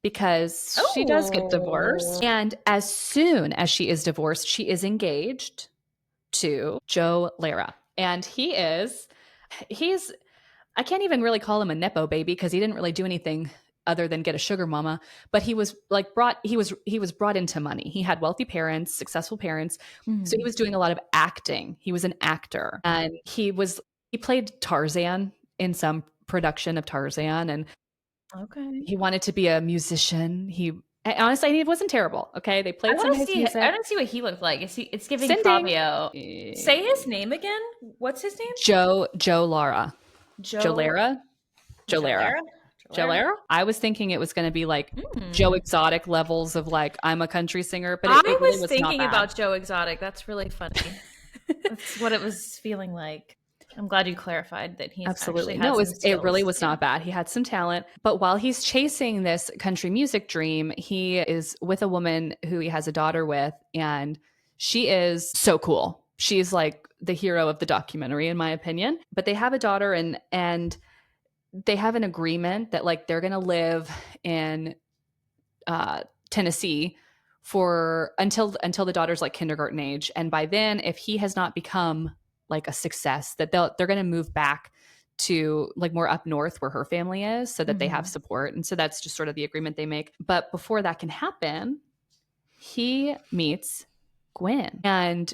because she does get divorced. And as soon as she is divorced, she is engaged to Joe Lara. And he's, I can't even really call him a Nepo baby because he didn't really do anything other than get a sugar mama, but he was like he was brought into money. He had wealthy parents, successful parents. So he was doing a lot of acting. He was an actor, and he played Tarzan in some production of Tarzan, and Okay. he wanted to be a musician. Honestly, it wasn't terrible. Okay, they played some of his music. I want to see what he looked like. It's giving Sending. Fabio. Say his name again. What's his name? Joe Lara. Joe Lara. I was thinking it was going to be like Joe Exotic levels of like I'm a country singer, but it really was thinking not bad. about Joe Exotic. That's really funny. That's what it was feeling like. I'm glad you clarified that he absolutely it really was not bad. He had some talent, but while he's chasing this country music dream, he is with a woman who he has a daughter with, and she is so cool. She's like the hero of the documentary, in my opinion. But they have a daughter, and they have an agreement that like they're going to live in Tennessee for until the daughter's like kindergarten age, and by then, if he has not become like a success, that they're going to move back to like more up north where her family is, so that they have support. And so that's just sort of the agreement they make. But before that can happen, he meets Gwen, and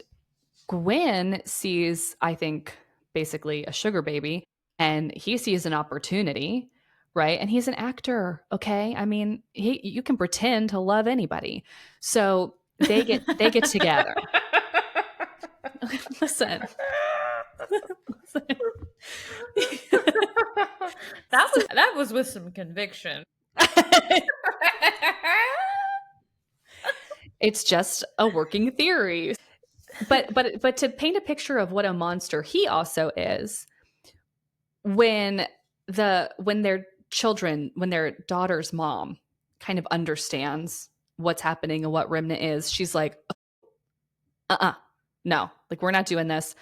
Gwen sees, I think, basically a sugar baby, and he sees an opportunity, right? And he's an actor, okay? I mean, you can pretend to love anybody. So they get together. Listen. That was with some conviction. It's just a working theory. But to paint a picture of what a monster he also is, when their daughter's mom kind of understands what's happening and what remnant is, she's like, no, like we're not doing this.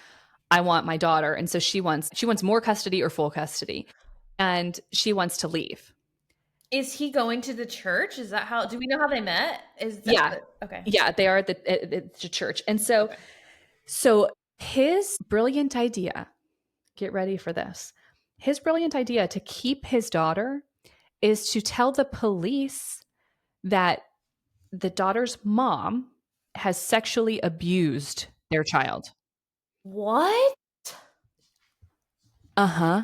I want my daughter. And so she wants more custody or full custody, and she wants to leave. Is he going to the church? Is that how? Do we know how they met? Okay. Yeah, they are at the church. And so, so his brilliant idea, get ready for this. His brilliant idea to keep his daughter is to tell the police that the daughter's mom has sexually abused their child. What? Uh-huh.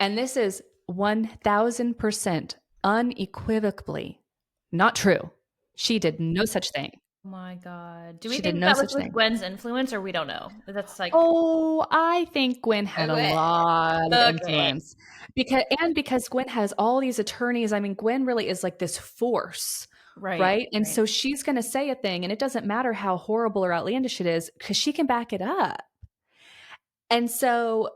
And this is 1000% unequivocally not true. She did no such thing. Oh my God. Do we think that was with Gwen's influence, or we don't know? That's like, I think Gwen had a lot of influence. Because Gwen has all these attorneys. I mean, Gwen really is like this force. Right? And so she's going to say a thing, and it doesn't matter how horrible or outlandish it is, because she can back it up. And so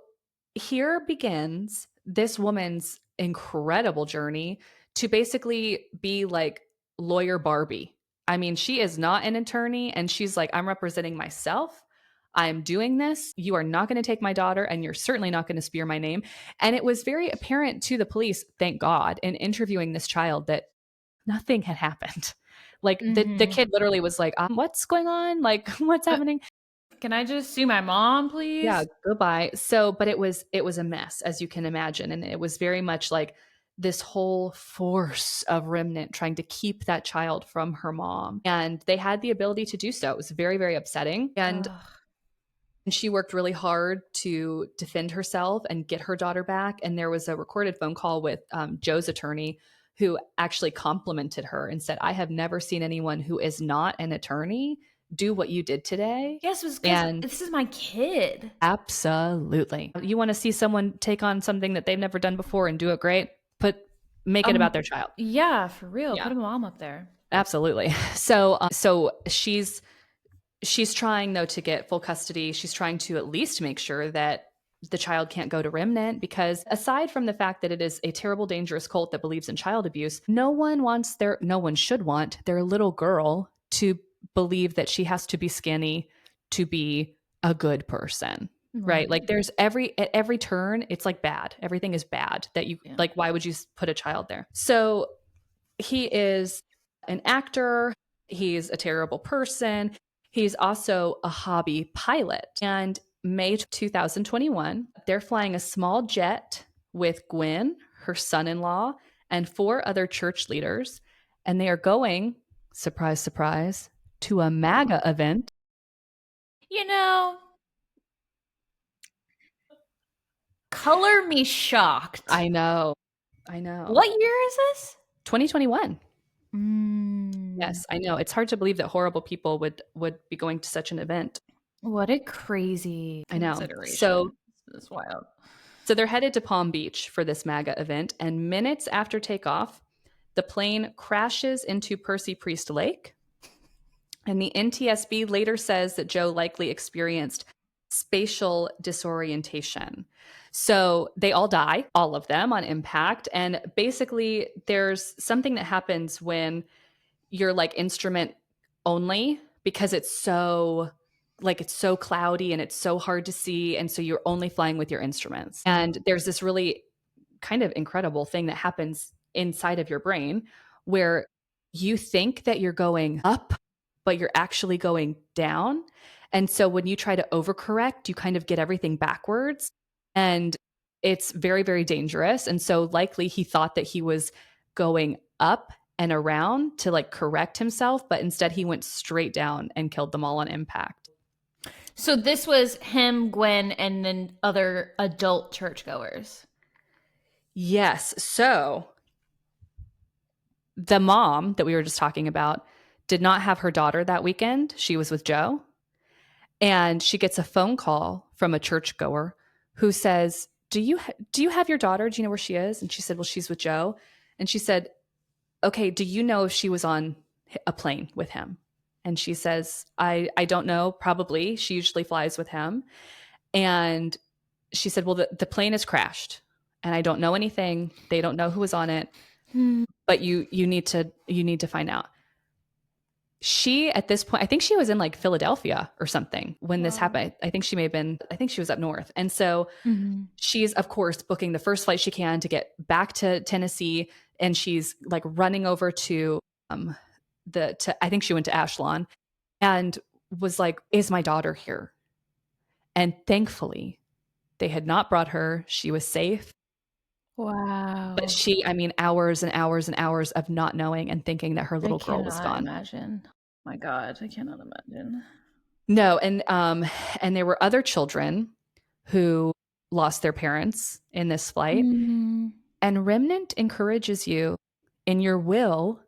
here begins this woman's incredible journey to basically be like lawyer Barbie. I mean, she is not an attorney, and she's like, I'm representing myself. I'm doing this. You are not going to take my daughter, and you're certainly not going to smear my name. And it was very apparent to the police, thank God, in interviewing this child, that nothing had happened. Like the kid literally was like, what's going on? Like, what's happening? Can I just see my mom, please? Yeah, goodbye. So, but it was a mess, as you can imagine. And it was very much like this whole force of remnant trying to keep that child from her mom. And they had the ability to do so. It was very, very upsetting. And she worked really hard to defend herself and get her daughter back. And there was a recorded phone call with Joe's attorney, who actually complimented her and said, I have never seen anyone who is not an attorney do what you did today. Yes, this is my kid. Absolutely. You want to see someone take on something that they've never done before and do it great? Make it about their child. Yeah, for real. Yeah. Put a mom up there. Absolutely. So she's trying, though, to get full custody. She's trying to at least make sure that the child can't go to remnant, because aside from the fact that it is a terrible, dangerous cult that believes in child abuse, no one should want their little girl to believe that she has to be skinny to be a good person. Right? Like there's at every turn, it's like bad. Everything is bad that like, why would you put a child there? So he is an actor. He's a terrible person. He's also a hobby pilot. And May 2021, they're flying a small jet with Gwen, her son-in-law, and 4 other church leaders. And they are going, surprise, surprise, to a MAGA event. Color me shocked. I know. I know. What year is this? 2021. Mm. Yes, I know. It's hard to believe that horrible people would be going to such an event. What a crazy I know. consideration. This is wild. So they're headed to Palm Beach for this MAGA event, and minutes after takeoff, the plane crashes into Percy Priest Lake. And the NTSB later says that Joe likely experienced spatial disorientation. So they all die, all of them, on impact. And basically, there's something that happens when you're like instrument only, because it's so cloudy and it's so hard to see, and so you're only flying with your instruments. And there's this really kind of incredible thing that happens inside of your brain where you think that you're going up, but you're actually going down. And so when you try to overcorrect, you kind of get everything backwards, and it's very, very dangerous. And so likely he thought that he was going up and around to like correct himself, but instead he went straight down and killed them all on impact. So this was him, Gwen, and then other adult churchgoers. Yes. So the mom that we were just talking about did not have her daughter that weekend. She was with Joe. And she gets a phone call from a churchgoer who says, do you have your daughter? Do you know where she is? And she said, well, she's with Joe. And she said, okay, do you know if she was on a plane with him? And she says, I don't know, probably. She usually flies with him. And she said, well, the plane has crashed and I don't know anything. They don't know who was on it, but you need to find out. She, at this point, I think she was in like Philadelphia or something when this happened. I think she was up north. And so she's, of course, booking the first flight she can to get back to Tennessee. And she's like running over to I think she went to Ashlon and was like, is my daughter here? And thankfully, they had not brought her. She was safe. Wow. But hours and hours and hours of not knowing and thinking that her little girl was gone. Imagine. My God, I cannot imagine. No, and there were other children who lost their parents in this flight. And Remnant encourages you in your will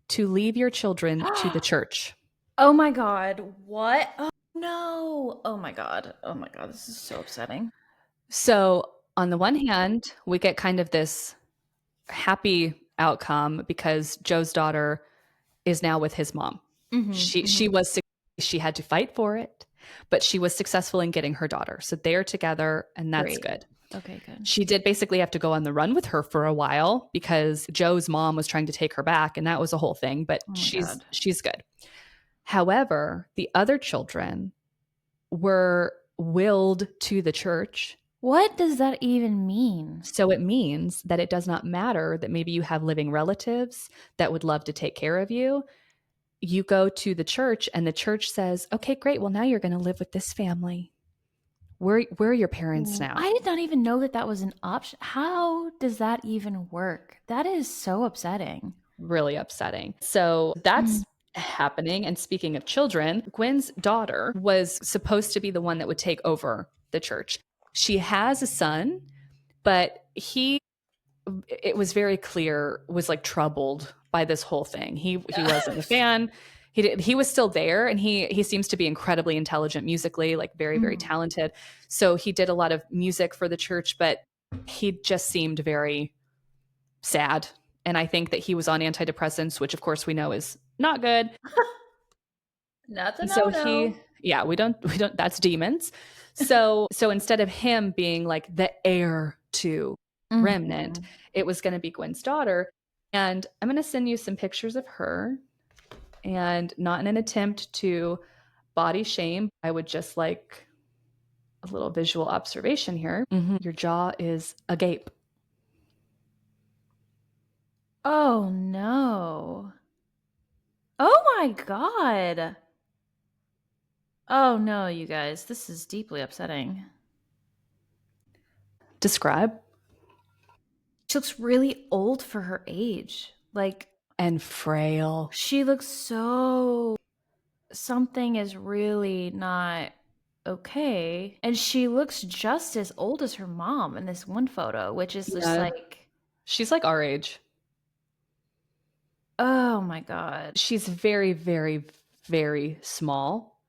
to leave your children to the church. Oh my God. What? Oh no. Oh my God. Oh my God. This is so upsetting. So on the one hand, we get kind of this happy outcome because Joe's daughter is now with his mom. She had to fight for it, but she was successful in getting her daughter. So they're together, and that's good. Okay, good. She did basically have to go on the run with her for a while because Joe's mom was trying to take her back, and that was a whole thing, but she's good. However, the other children were willed to the church. What does that even mean? So it means that it does not matter that maybe you have living relatives that would love to take care of you. You go to the church and the church says, okay, great. Well, now you're going to live with this family. Where are your parents now? I did not even know that was an option. How does that even work? That is so upsetting. Really upsetting. So that's happening. And speaking of children, Gwen's daughter was supposed to be the one that would take over the church. She has a son, but it was very clear, was like troubled by this whole thing. He wasn't a fan. He was still there, and he seems to be incredibly intelligent musically, like very, very talented. So he did a lot of music for the church, but he just seemed very sad. And I think that he was on antidepressants, which of course we know is not good. We don't, that's demons. So instead of him being like the heir to Remnant, it was going to be Gwen's daughter. And I'm going to send you some pictures of her, and not in an attempt to body shame. I would just like a little visual observation here. Your jaw is agape. Oh no. Oh my God. Oh no, you guys, this is deeply upsetting. Describe. She looks really old for her age. And frail. She looks so... Something is really not okay. And she looks just as old as her mom in this one photo, which is just Yeah. like, She's like our age. oh my God. She's very, very, very small.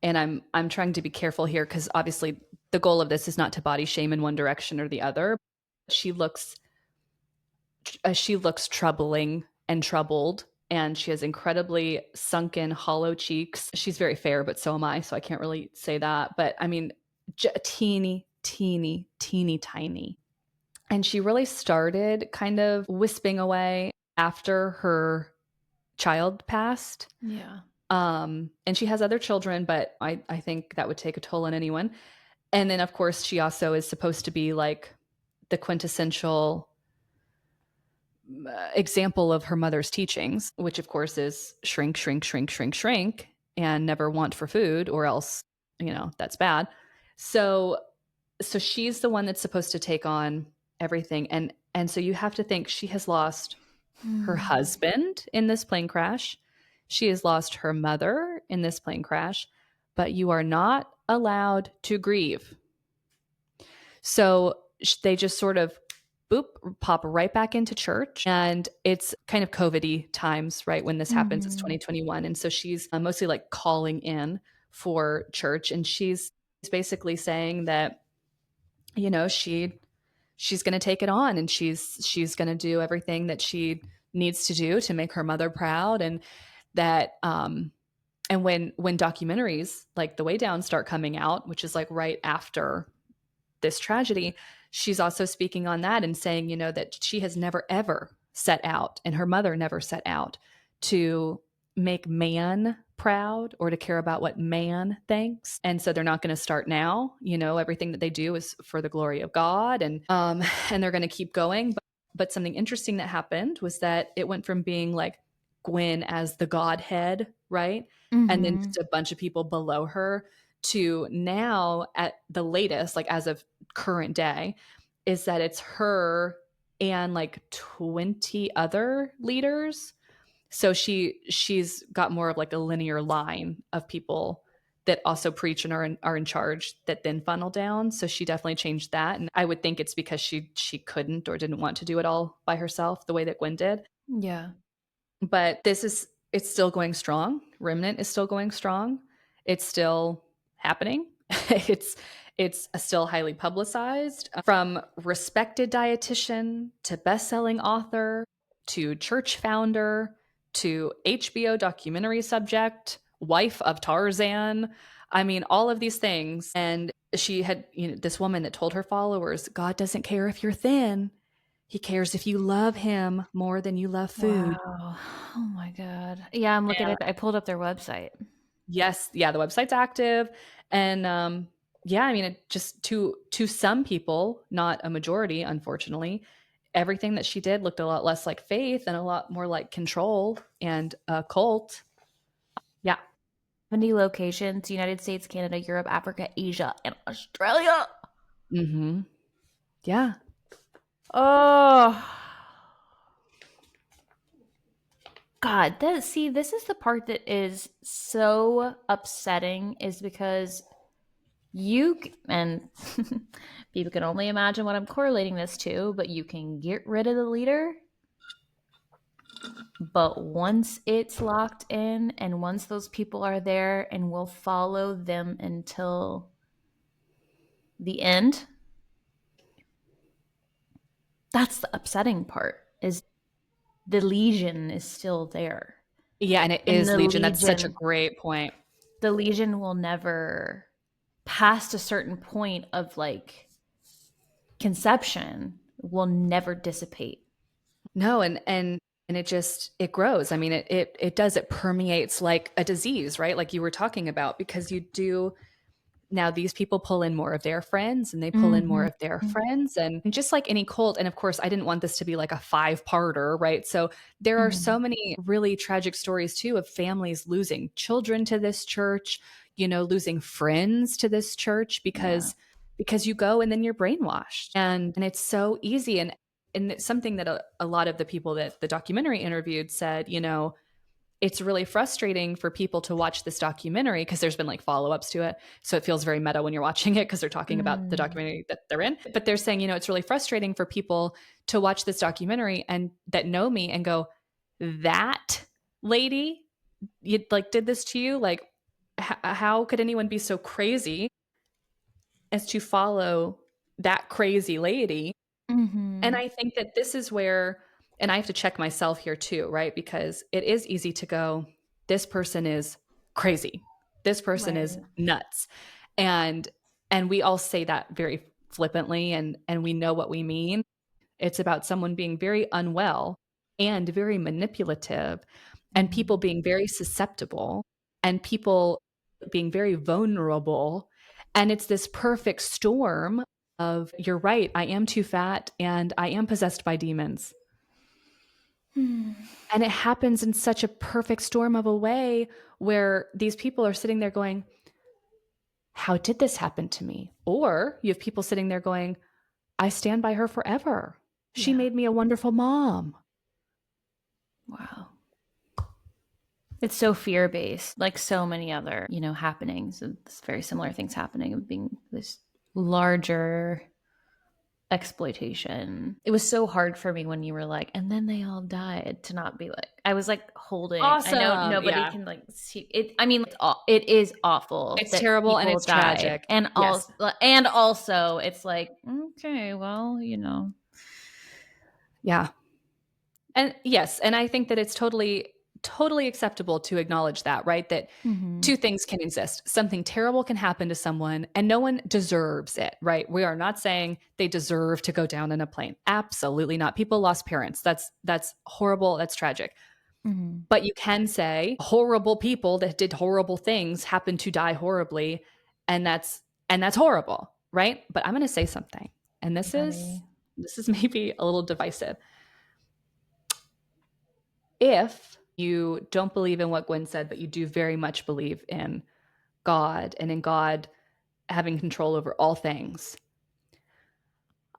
And I'm trying to be careful here because obviously the goal of this is not to body shame in one direction or the other. She looks she looks troubling and troubled, and she has incredibly sunken, hollow cheeks. She's very fair, but so am I, so I can't really say that. But I mean, teeny, teeny, teeny, tiny. And she really started kind of wisping away after her child passed. Yeah. And she has other children, but I think that would take a toll on anyone. And then, of course, she also is supposed to be like the quintessential example of her mother's teachings, which of course is shrink, shrink, shrink, shrink, shrink, and never want for food, or else, that's bad. So, so she's the one that's supposed to take on everything, and so you have to think she has lost her husband in this plane crash. She has lost her mother in this plane crash, but you are not allowed to grieve. So they just sort of boop, pop right back into church. And it's kind of COVID-y times, right? When this happens, it's 2021. And so she's mostly like calling in for church. And she's basically saying that, she's going to take it on, and she's going to do everything that she needs to do to make her mother proud. And that, and when documentaries like The Way Down start coming out, which is like right after this tragedy, she's also speaking on that and saying, that she has never, ever set out, and her mother never set out to make man proud or to care about what man thinks. And so they're not going to start now. Everything that they do is for the glory of God, and they're going to keep going. But something interesting that happened was that it went from being like Gwen as the Godhead, right? And then just a bunch of people below her, to now at the latest, like as of current day, is that it's her and like 20 other leaders. So she's got more of like a linear line of people that also preach and are in charge that then funnel down. So she definitely changed that. And I would think it's because she couldn't or didn't want to do it all by herself the way that Gwen did. Yeah. But it's still going strong. Remnant is still going strong. It's still happening. it's still highly publicized. From respected dietitian to best-selling author to church founder to HBO documentary subject, wife of Tarzan. I mean, all of these things. And she had, this woman that told her followers, God doesn't care if you're thin. He cares if you love him more than you love food. Wow. Oh my God. Yeah, I'm looking at it. I pulled up their website. Yes, yeah, the website's active, and yeah, I mean, it just to some people, not a majority, unfortunately, everything that she did looked a lot less like faith and a lot more like control and a cult. Yeah. 70 locations: United States, Canada, Europe, Africa, Asia, and Australia. Mm-hmm. Yeah. Oh God, this is the part that is so upsetting, is because and people can only imagine what I'm correlating this to, but you can get rid of the leader, but once it's locked in and once those people are there and will follow them until the end, that's the upsetting part, is the legion is still there. Yeah, and it And is Legion. That's such a great point. The legion will never, past a certain point of like conception, will never dissipate. No, and it grows. I mean, it does. It permeates like a disease, right? Like you were talking about, because you do. Now these people pull in more of their friends, and they pull in more of their friends, and just like any cult. And of course, I didn't want this to be like a 5-parter, right? So there are so many really tragic stories too of families losing children to this church, losing friends to this church because you go and then you're brainwashed, and it's so easy. And it's something that a lot of the people that the documentary interviewed said, it's really frustrating for people to watch this documentary because there's been like follow-ups to it. So it feels very meta when you're watching it because they're talking about the documentary that they're in. But they're saying, it's really frustrating for people to watch this documentary and that know me and go, that lady, you like did this to you? Like, how could anyone be so crazy as to follow that crazy lady? And I think that this is where, and I have to check myself here too, right? Because it is easy to go, this person is crazy. This person is nuts. And we all say that very flippantly and we know what we mean. It's about someone being very unwell and very manipulative and people being very susceptible and people being very vulnerable. And it's this perfect storm of, you're right, I am too fat and I am possessed by demons. And it happens in such a perfect storm of a way where these people are sitting there going, how did this happen to me? Or you have people sitting there going, I stand by her forever. She made me a wonderful mom. Wow. It's so fear-based, like so many other, happenings. It's very similar things happening of being this larger exploitation. It was so hard for me when you were like, and then they all died, to not be like, I was like holding. Awesome. I know nobody can like see it. I mean, it is awful. It's terrible and it's tragic. And also it's like, okay, well, Yeah. And yes, and I think that it's totally acceptable to acknowledge that, right? That two things can exist. Something terrible can happen to someone and no one deserves it, right? We are not saying they deserve to go down in a plane. Absolutely not. People lost parents. That's horrible. That's tragic. But you can say horrible people that did horrible things happen to die horribly, and that's horrible, right? But I'm going to say something. And this is maybe a little divisive. If you don't believe in what Gwen said, but you do very much believe in God and in God having control over all things,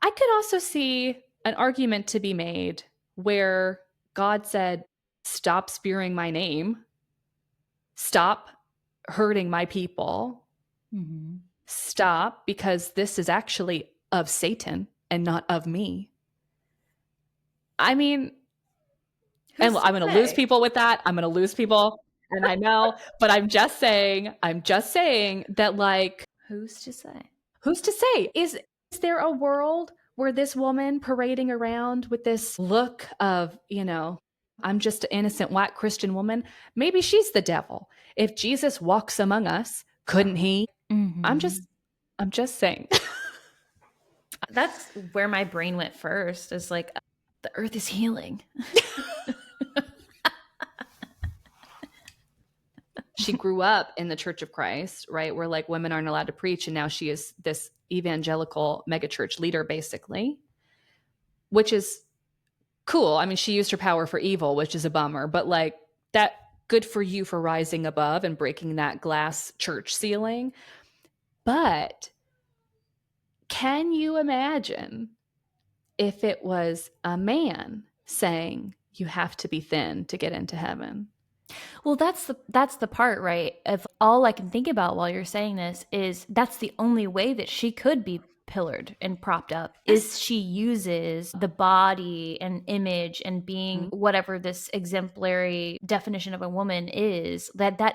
I could also see an argument to be made where God said, stop spewing my name, stop hurting my people, stop, because this is actually of Satan and not of me. I mean, and I'm going to lose people with that. I'm going to lose people. And I know, but I'm just saying that, like, who's to say? Is there a world where this woman parading around with this look of, I'm just an innocent white Christian woman? Maybe she's the devil. If Jesus walks among us, couldn't he? I'm just saying. That's where my brain went first, is like, the earth is healing. She grew up in the Church of Christ, right? Where like women aren't allowed to preach. And now she is this evangelical megachurch leader, basically, which is cool. I mean, she used her power for evil, which is a bummer, but like that, good for you for rising above and breaking that glass church ceiling. But can you imagine if it was a man saying you have to be thin to get into heaven? Well, that's the part, right? Of all I can think about while you're saying this is that's the only way that she could be pillared and propped up, is she uses the body and image and being whatever this exemplary definition of a woman is, that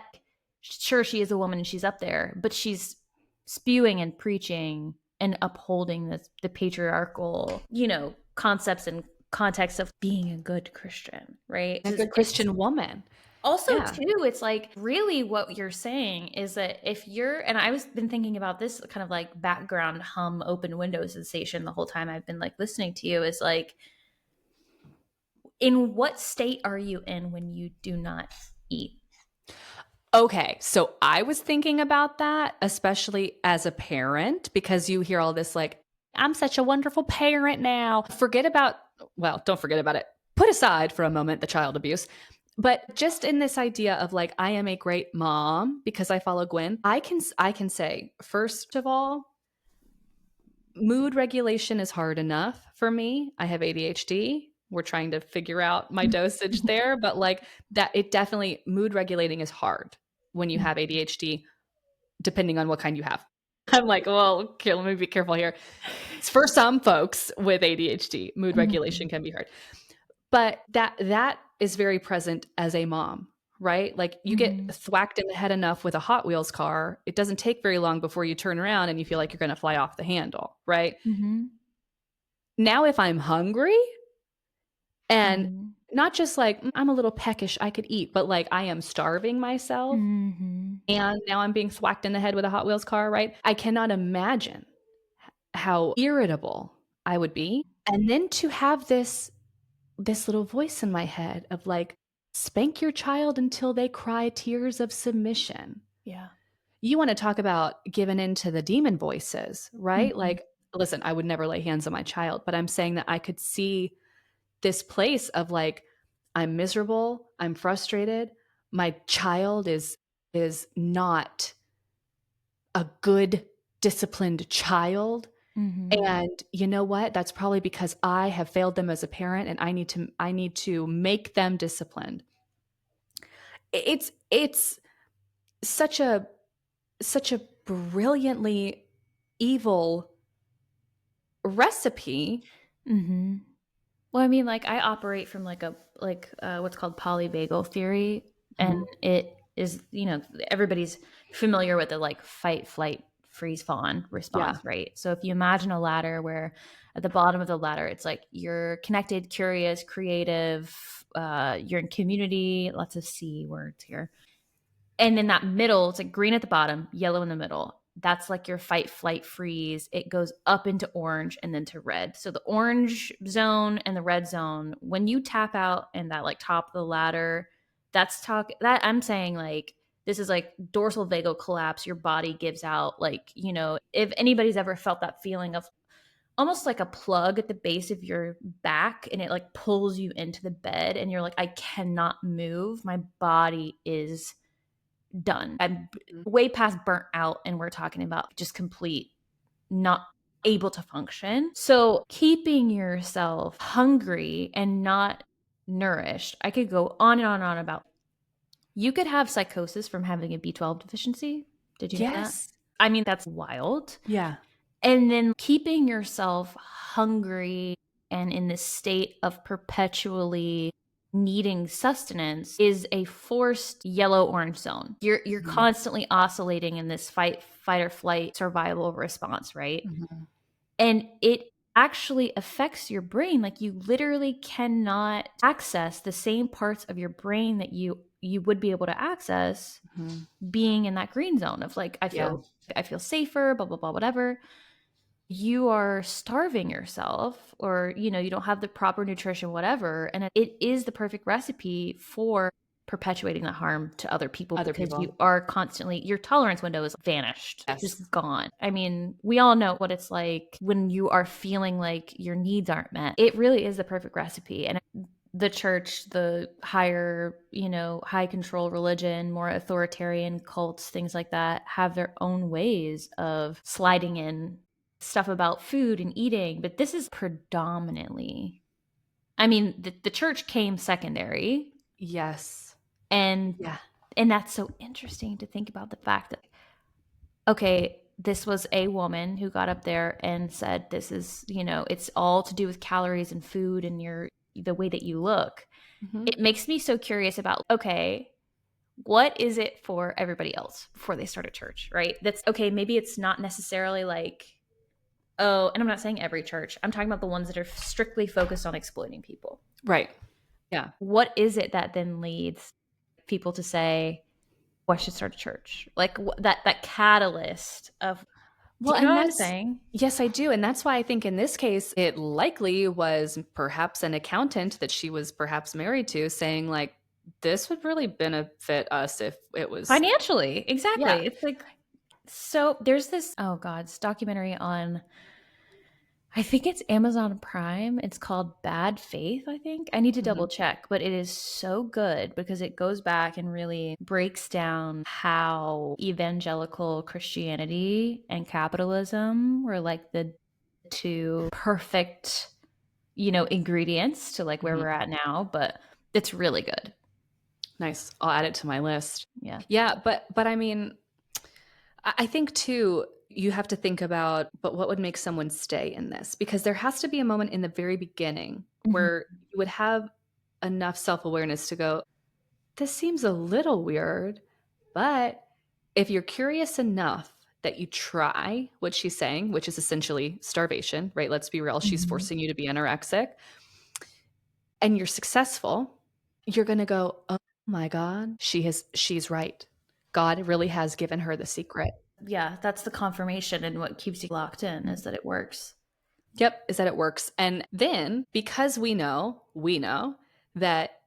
sure, she is a woman and she's up there, but she's spewing and preaching and upholding the patriarchal, concepts and context of being a good Christian, right? A good Christian woman. Also, too, it's like really what you're saying is that if you're, and I've been thinking about this kind of like background hum open window sensation the whole time I've been like listening to you, is like, in what state are you in when you do not eat? Okay, so I was thinking about that, especially as a parent, because you hear all this like, I'm such a wonderful parent now. Don't forget about it. Put aside for a moment the child abuse. But just in this idea of like, I am a great mom because I follow Gwen, I can say, first of all, mood regulation is hard enough for me. I have ADHD. we're trying to figure out my dosage there, but like that, it definitely, mood regulating is hard when you have ADHD, depending on what kind you have. I'm like, well, okay, let me be careful here. For some folks with ADHD, mood regulation can be hard. But that is very present as a mom, right? Like you get thwacked in the head enough with a Hot Wheels car, it doesn't take very long before you turn around and you feel like you're going to fly off the handle, right? Now, if I'm hungry and not just like I'm a little peckish, I could eat, but like I am starving myself and now I'm being thwacked in the head with a Hot Wheels car, right? I cannot imagine how irritable I would be. And then to have this little voice in my head of like, spank your child until they cry tears of submission. Yeah. You want to talk about giving in to the demon voices, right? Like, listen, I would never lay hands on my child, but I'm saying that I could see this place of like, I'm miserable, I'm frustrated, my child is not a good disciplined child. And you know what? That's probably because I have failed them as a parent and I need to make them disciplined. It's such a brilliantly evil recipe. Well, I mean, like I operate from like what's called polyvagal theory, and it is, everybody's familiar with the like fight, flight, freeze, fawn response, right? So if you imagine a ladder where at the bottom of the ladder, it's like you're connected, curious, creative, you're in community, lots of C words here. And in that middle, it's like green at the bottom, yellow in the middle. That's like your fight, flight, freeze. It goes up into orange and then to red. So the orange zone and the red zone, when you tap out in that like top of the ladder, that I'm saying like this is like dorsal vagal collapse. Your body gives out like, if anybody's ever felt that feeling of almost like a plug at the base of your back and it like pulls you into the bed and you're like, I cannot move. My body is done. I'm way past burnt out and we're talking about just complete not able to function. So keeping yourself hungry and not nourished, I could go on and on and on about. You could have psychosis from having a B12 deficiency. Did you know that? I mean, that's wild. Yeah. And then keeping yourself hungry and in this state of perpetually needing sustenance is a forced yellow-orange zone. You're constantly oscillating in this fight or flight survival response, right? And it actually affects your brain. Like you literally cannot access the same parts of your brain that you would be able to access being in that green zone of like, I feel safer, blah, blah, blah, whatever. You are starving yourself or, you don't have the proper nutrition, whatever. And it is the perfect recipe for perpetuating that harm to other people because you are constantly, your tolerance window is vanished, just gone. I mean, we all know what it's like when you are feeling like your needs aren't met. It really is the perfect recipe. And the church, the higher, high control religion, more authoritarian cults, things like that have their own ways of sliding in stuff about food and eating, but this is predominantly, I mean, the church came secondary. Yes. And that's so interesting to think about the fact that, okay, this was a woman who got up there and said, this is, it's all to do with calories and food and the way that you look. It makes me so curious about, okay, what is it for everybody else before they start a church, right? That's okay. Maybe it's not necessarily like, oh, and I'm not saying every church. I'm talking about the ones that are strictly focused on exploiting people. Right. Yeah. What is it that then leads people to say, oh, I should start a church? Like that catalyst of, well, do you know what I'm saying? Yes, I do. And that's why I think in this case, it likely was perhaps an accountant that she was perhaps married to saying like, this would really benefit us if it was financially. Exactly. Yeah. It's like, so there's this, oh God, it's documentary on, I think it's Amazon Prime. It's called Bad Faith, I think. I need to double check, but it is so good because it goes back and really breaks down how evangelical Christianity and capitalism were like the two perfect ingredients to like where we're at now, but it's really good. Nice. I'll add it to my list. Yeah. Yeah, but I mean, I think too, you have to think about, but what would make someone stay in this? Because there has to be a moment in the very beginning Mhm. where you would have enough self-awareness to go, this seems a little weird, but if you're curious enough that you try what she's saying, which is essentially starvation, right? Let's be real. She's Mhm. forcing you to be anorexic and you're successful, you're going to go, oh my God, she's right. God really has given her the secret. Yeah, that's the confirmation, and what keeps you locked in is that it works. Yep, is that it works. And then because we know that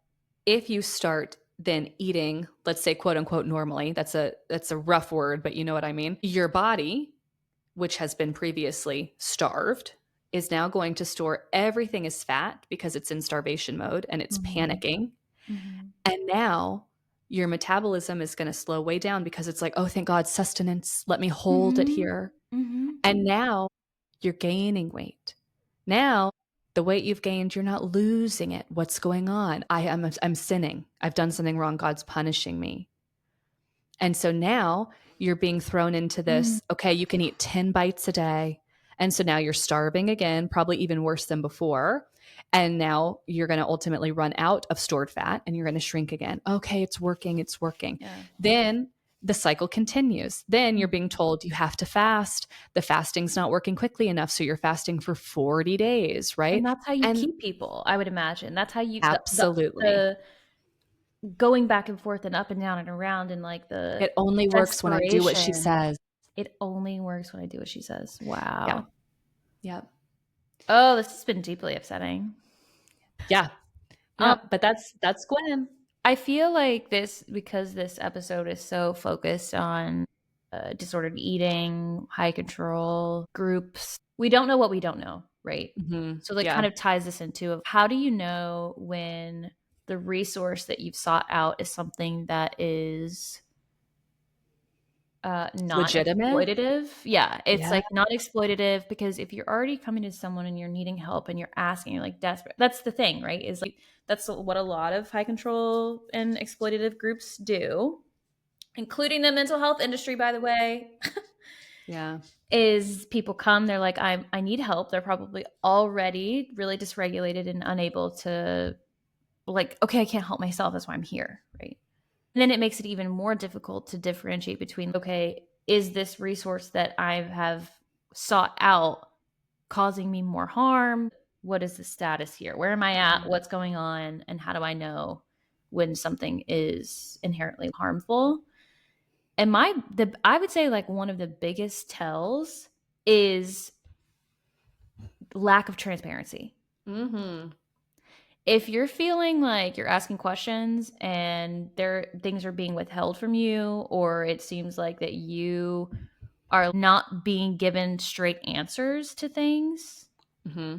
if you start then eating, let's say quote unquote normally, that's a rough word, but you know what I mean. Your body, which has been previously starved, is now going to store everything as fat because it's in starvation mode and it's Mhm. panicking. Mhm. And now your metabolism is going to slow way down because it's like, oh, thank God, sustenance. Let me hold it Mhm. here. Mhm. And now you're gaining weight. Now, the weight you've gained, you're not losing it. What's going on? I'm sinning. I've done something wrong. God's punishing me. And so now you're being thrown into Mhm. this, okay, you can eat 10 bites a day. And so now you're starving again, probably even worse than before. And now you're going to ultimately run out of stored fat and you're going to shrink again. Okay, it's working. It's working. Yeah. Then the cycle continues. Then you're Mhm. being told you have to fast. The fasting's not working quickly enough. So you're fasting for 40 days, right? And that's how you And keep people, I would imagine. That's how you absolutely. the going back and forth and up and down and around and like the It only works when I do what she desperation. says. It only works when I do what she says. Yeah. Wow. Yeah. Oh, this has been deeply upsetting. Yeah. Yeah, Um, but that's Gwen. I feel like because this episode is so focused on disordered eating, high control groups. We don't know what we don't know, right? So that Yeah. kind of ties this into of how do you know when the resource that you've sought out is something that is Legitimate. non-exploitative. Yeah, it's Yeah. like non-exploitative because if you're already coming to someone and you're needing help and you're asking, you're like desperate. That's the thing, right? Is like that's what a lot of high control and exploitative groups do, including the mental health industry, by the way. Yeah. Is people come, they're like, I need help. They're probably already really dysregulated and unable to like, okay, I can't help myself. That's why I'm here, right? And then it makes it even more difficult to differentiate between, okay, is this resource that I have sought out causing me more harm? What is the status here? Where am I at? What's going on? And how do I know when something is inherently harmful? And I would say like one of the biggest tells is lack of transparency. Mm-hmm. If you're feeling like you're asking questions and things are being withheld from you, or it seems like that you are not being given straight answers to things, Mm-hmm.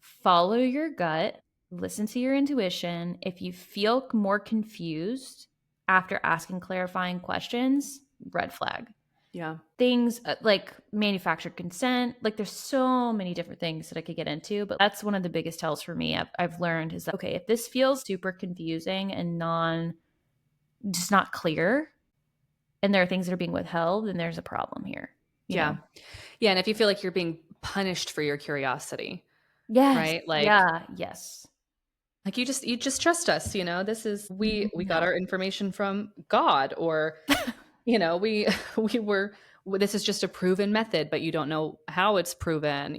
follow your gut, listen to your intuition. If you feel more confused after asking clarifying questions, red flag. Yeah. Things like manufactured consent, like there's so many different things that I could get into, but that's one of the biggest tells for me I've learned is that, okay, if this feels super confusing and just not clear, and there are things that are being withheld, then there's a problem here, you Yeah. know? Yeah. And if you feel like you're being punished for your curiosity, Yes. right? Yeah. Yes. Like you just trust us, this is we got No. our information from God, or we we were this is just a proven method, but you don't know how it's proven.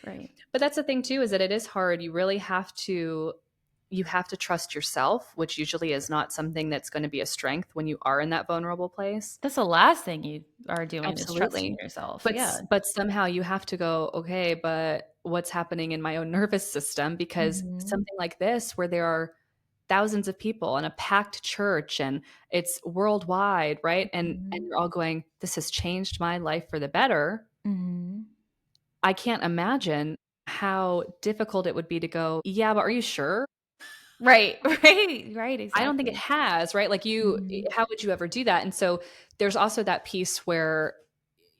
Right. But that's the thing too, is that it is hard. You have to trust yourself, which usually is not something that's going to be a strength when you are in that vulnerable place. That's the last thing you are doing is trusting Absolutely. yourself. But Yeah. but somehow you have to go, okay, but what's happening in my own nervous system? Because Mhm. something like this, where there are thousands of people in a packed church and it's worldwide, right? And Mhm. you're all going, this has changed my life for the better. Mhm. I can't imagine how difficult it would be to go, yeah, but are you sure? Right. Right. Right. I don't think it Exactly. has, right? Like Mhm. how would you ever do that? And so there's also that piece where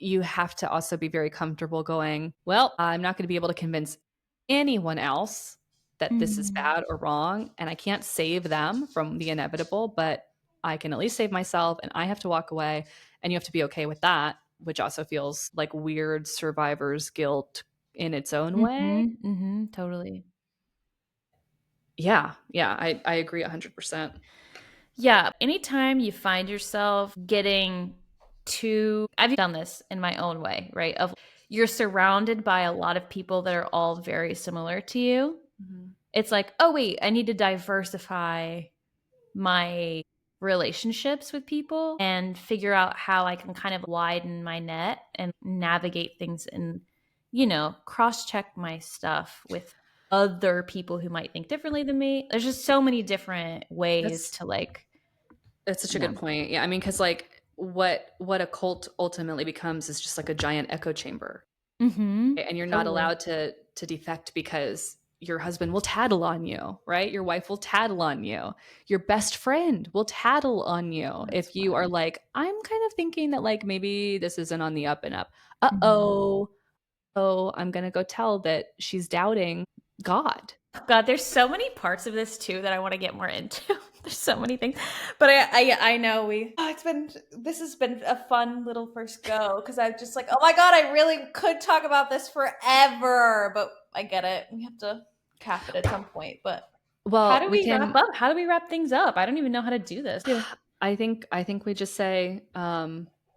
you have to also be very comfortable going, well, I'm not going to be able to convince anyone else that this is bad or wrong, and I can't save them from the inevitable, but I can at least save myself, and I have to walk away, and you have to be okay with that, which also feels like weird survivor's guilt in its own way. Totally. Yeah, I agree 100%. Yeah, anytime you find yourself getting too, I've done this in my own way, right? Of you're surrounded by a lot of people that are all very similar to you. It's like, oh wait, I need to diversify my relationships with people and figure out how I can kind of widen my net and navigate things and, cross-check my stuff with other people who might think differently than me. There's just so many different ways to That's such a good point. Yeah, I mean, because like what a cult ultimately becomes is just like a giant echo chamber, and you're not allowed to defect because your husband will tattle on you, right? Your wife will tattle on you. Your best friend will tattle on you if you are like, I'm kind of thinking that like maybe this isn't on the up and up. I'm gonna go tell that she's doubting God. God, there's so many parts of this too that I want to get more into. There's so many things, but I know this has been a fun little first go because I'm just like, oh my God, I really could talk about this forever, but I get it. We have to cap it at some point. But how do we wrap up? How do we wrap things up? I don't even know how to do this. I think we just say,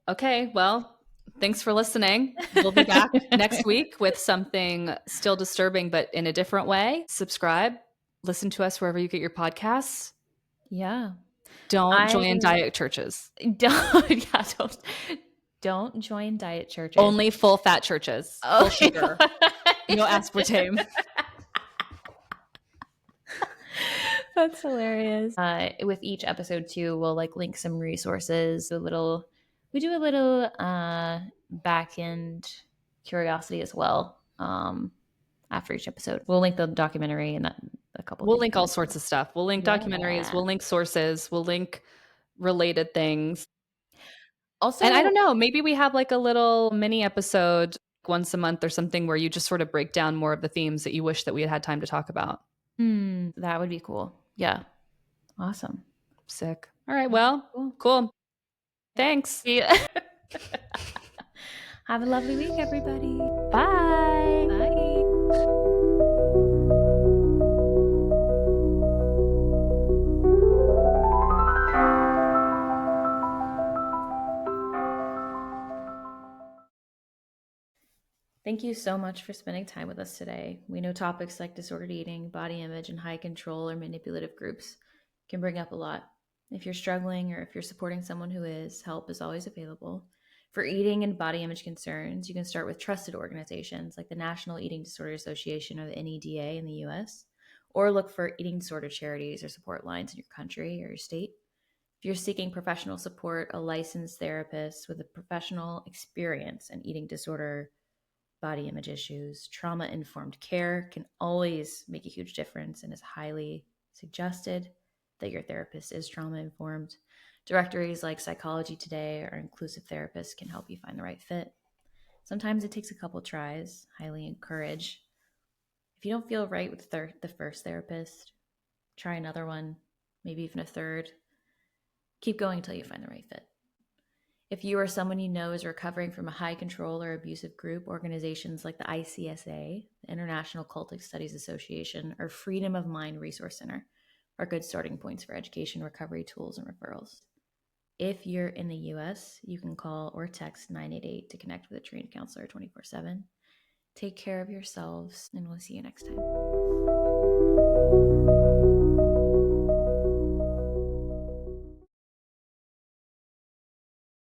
okay, well, thanks for listening. We'll be back next week with something still disturbing, but in a different way. Subscribe, listen to us wherever you get your podcasts. Yeah. Don't join diet churches. Don't join diet churches. Only full fat churches. Full sugar. No aspartame. That's hilarious. With each episode too, we'll like link some resources. We do a little back end curiosity as well. After each episode, we'll link the documentary and a couple. We'll link all sorts of stuff. We'll link documentaries. We'll link sources. We'll link related things. Also, and I don't know, maybe we have like a little mini episode once a month or something where you just sort of break down more of the themes that you wish that we had time to talk about. That would be cool. Yeah. Awesome. Sick. All right. Well, cool. Thanks. Have a lovely week, everybody. Bye. Bye. Thank you so much for spending time with us today. We know topics like disordered eating, body image, and high control or manipulative groups can bring up a lot. If you're struggling or if you're supporting someone who is, help is always available. For eating and body image concerns, you can start with trusted organizations like the National Eating Disorder Association or the NEDA in the US, or look for eating disorder charities or support lines in your country or your state. If you're seeking professional support, a licensed therapist with a professional experience in eating disorder, body image issues, trauma-informed care can always make a huge difference and is highly suggested that your therapist is trauma-informed. Directories like Psychology Today or Inclusive Therapists can help you find the right fit. Sometimes it takes a couple tries, highly encourage. If you don't feel right with the first therapist, try another one, maybe even a third. Keep going until you find the right fit. If you or someone you know is recovering from a high control or abusive group, organizations like the ICSA, the International Cultic Studies Association, or Freedom of Mind Resource Center are good starting points for education, recovery tools, and referrals. If you're in the US, you can call or text 988 to connect with a trained counselor 24/7. Take care of yourselves, and we'll see you next time.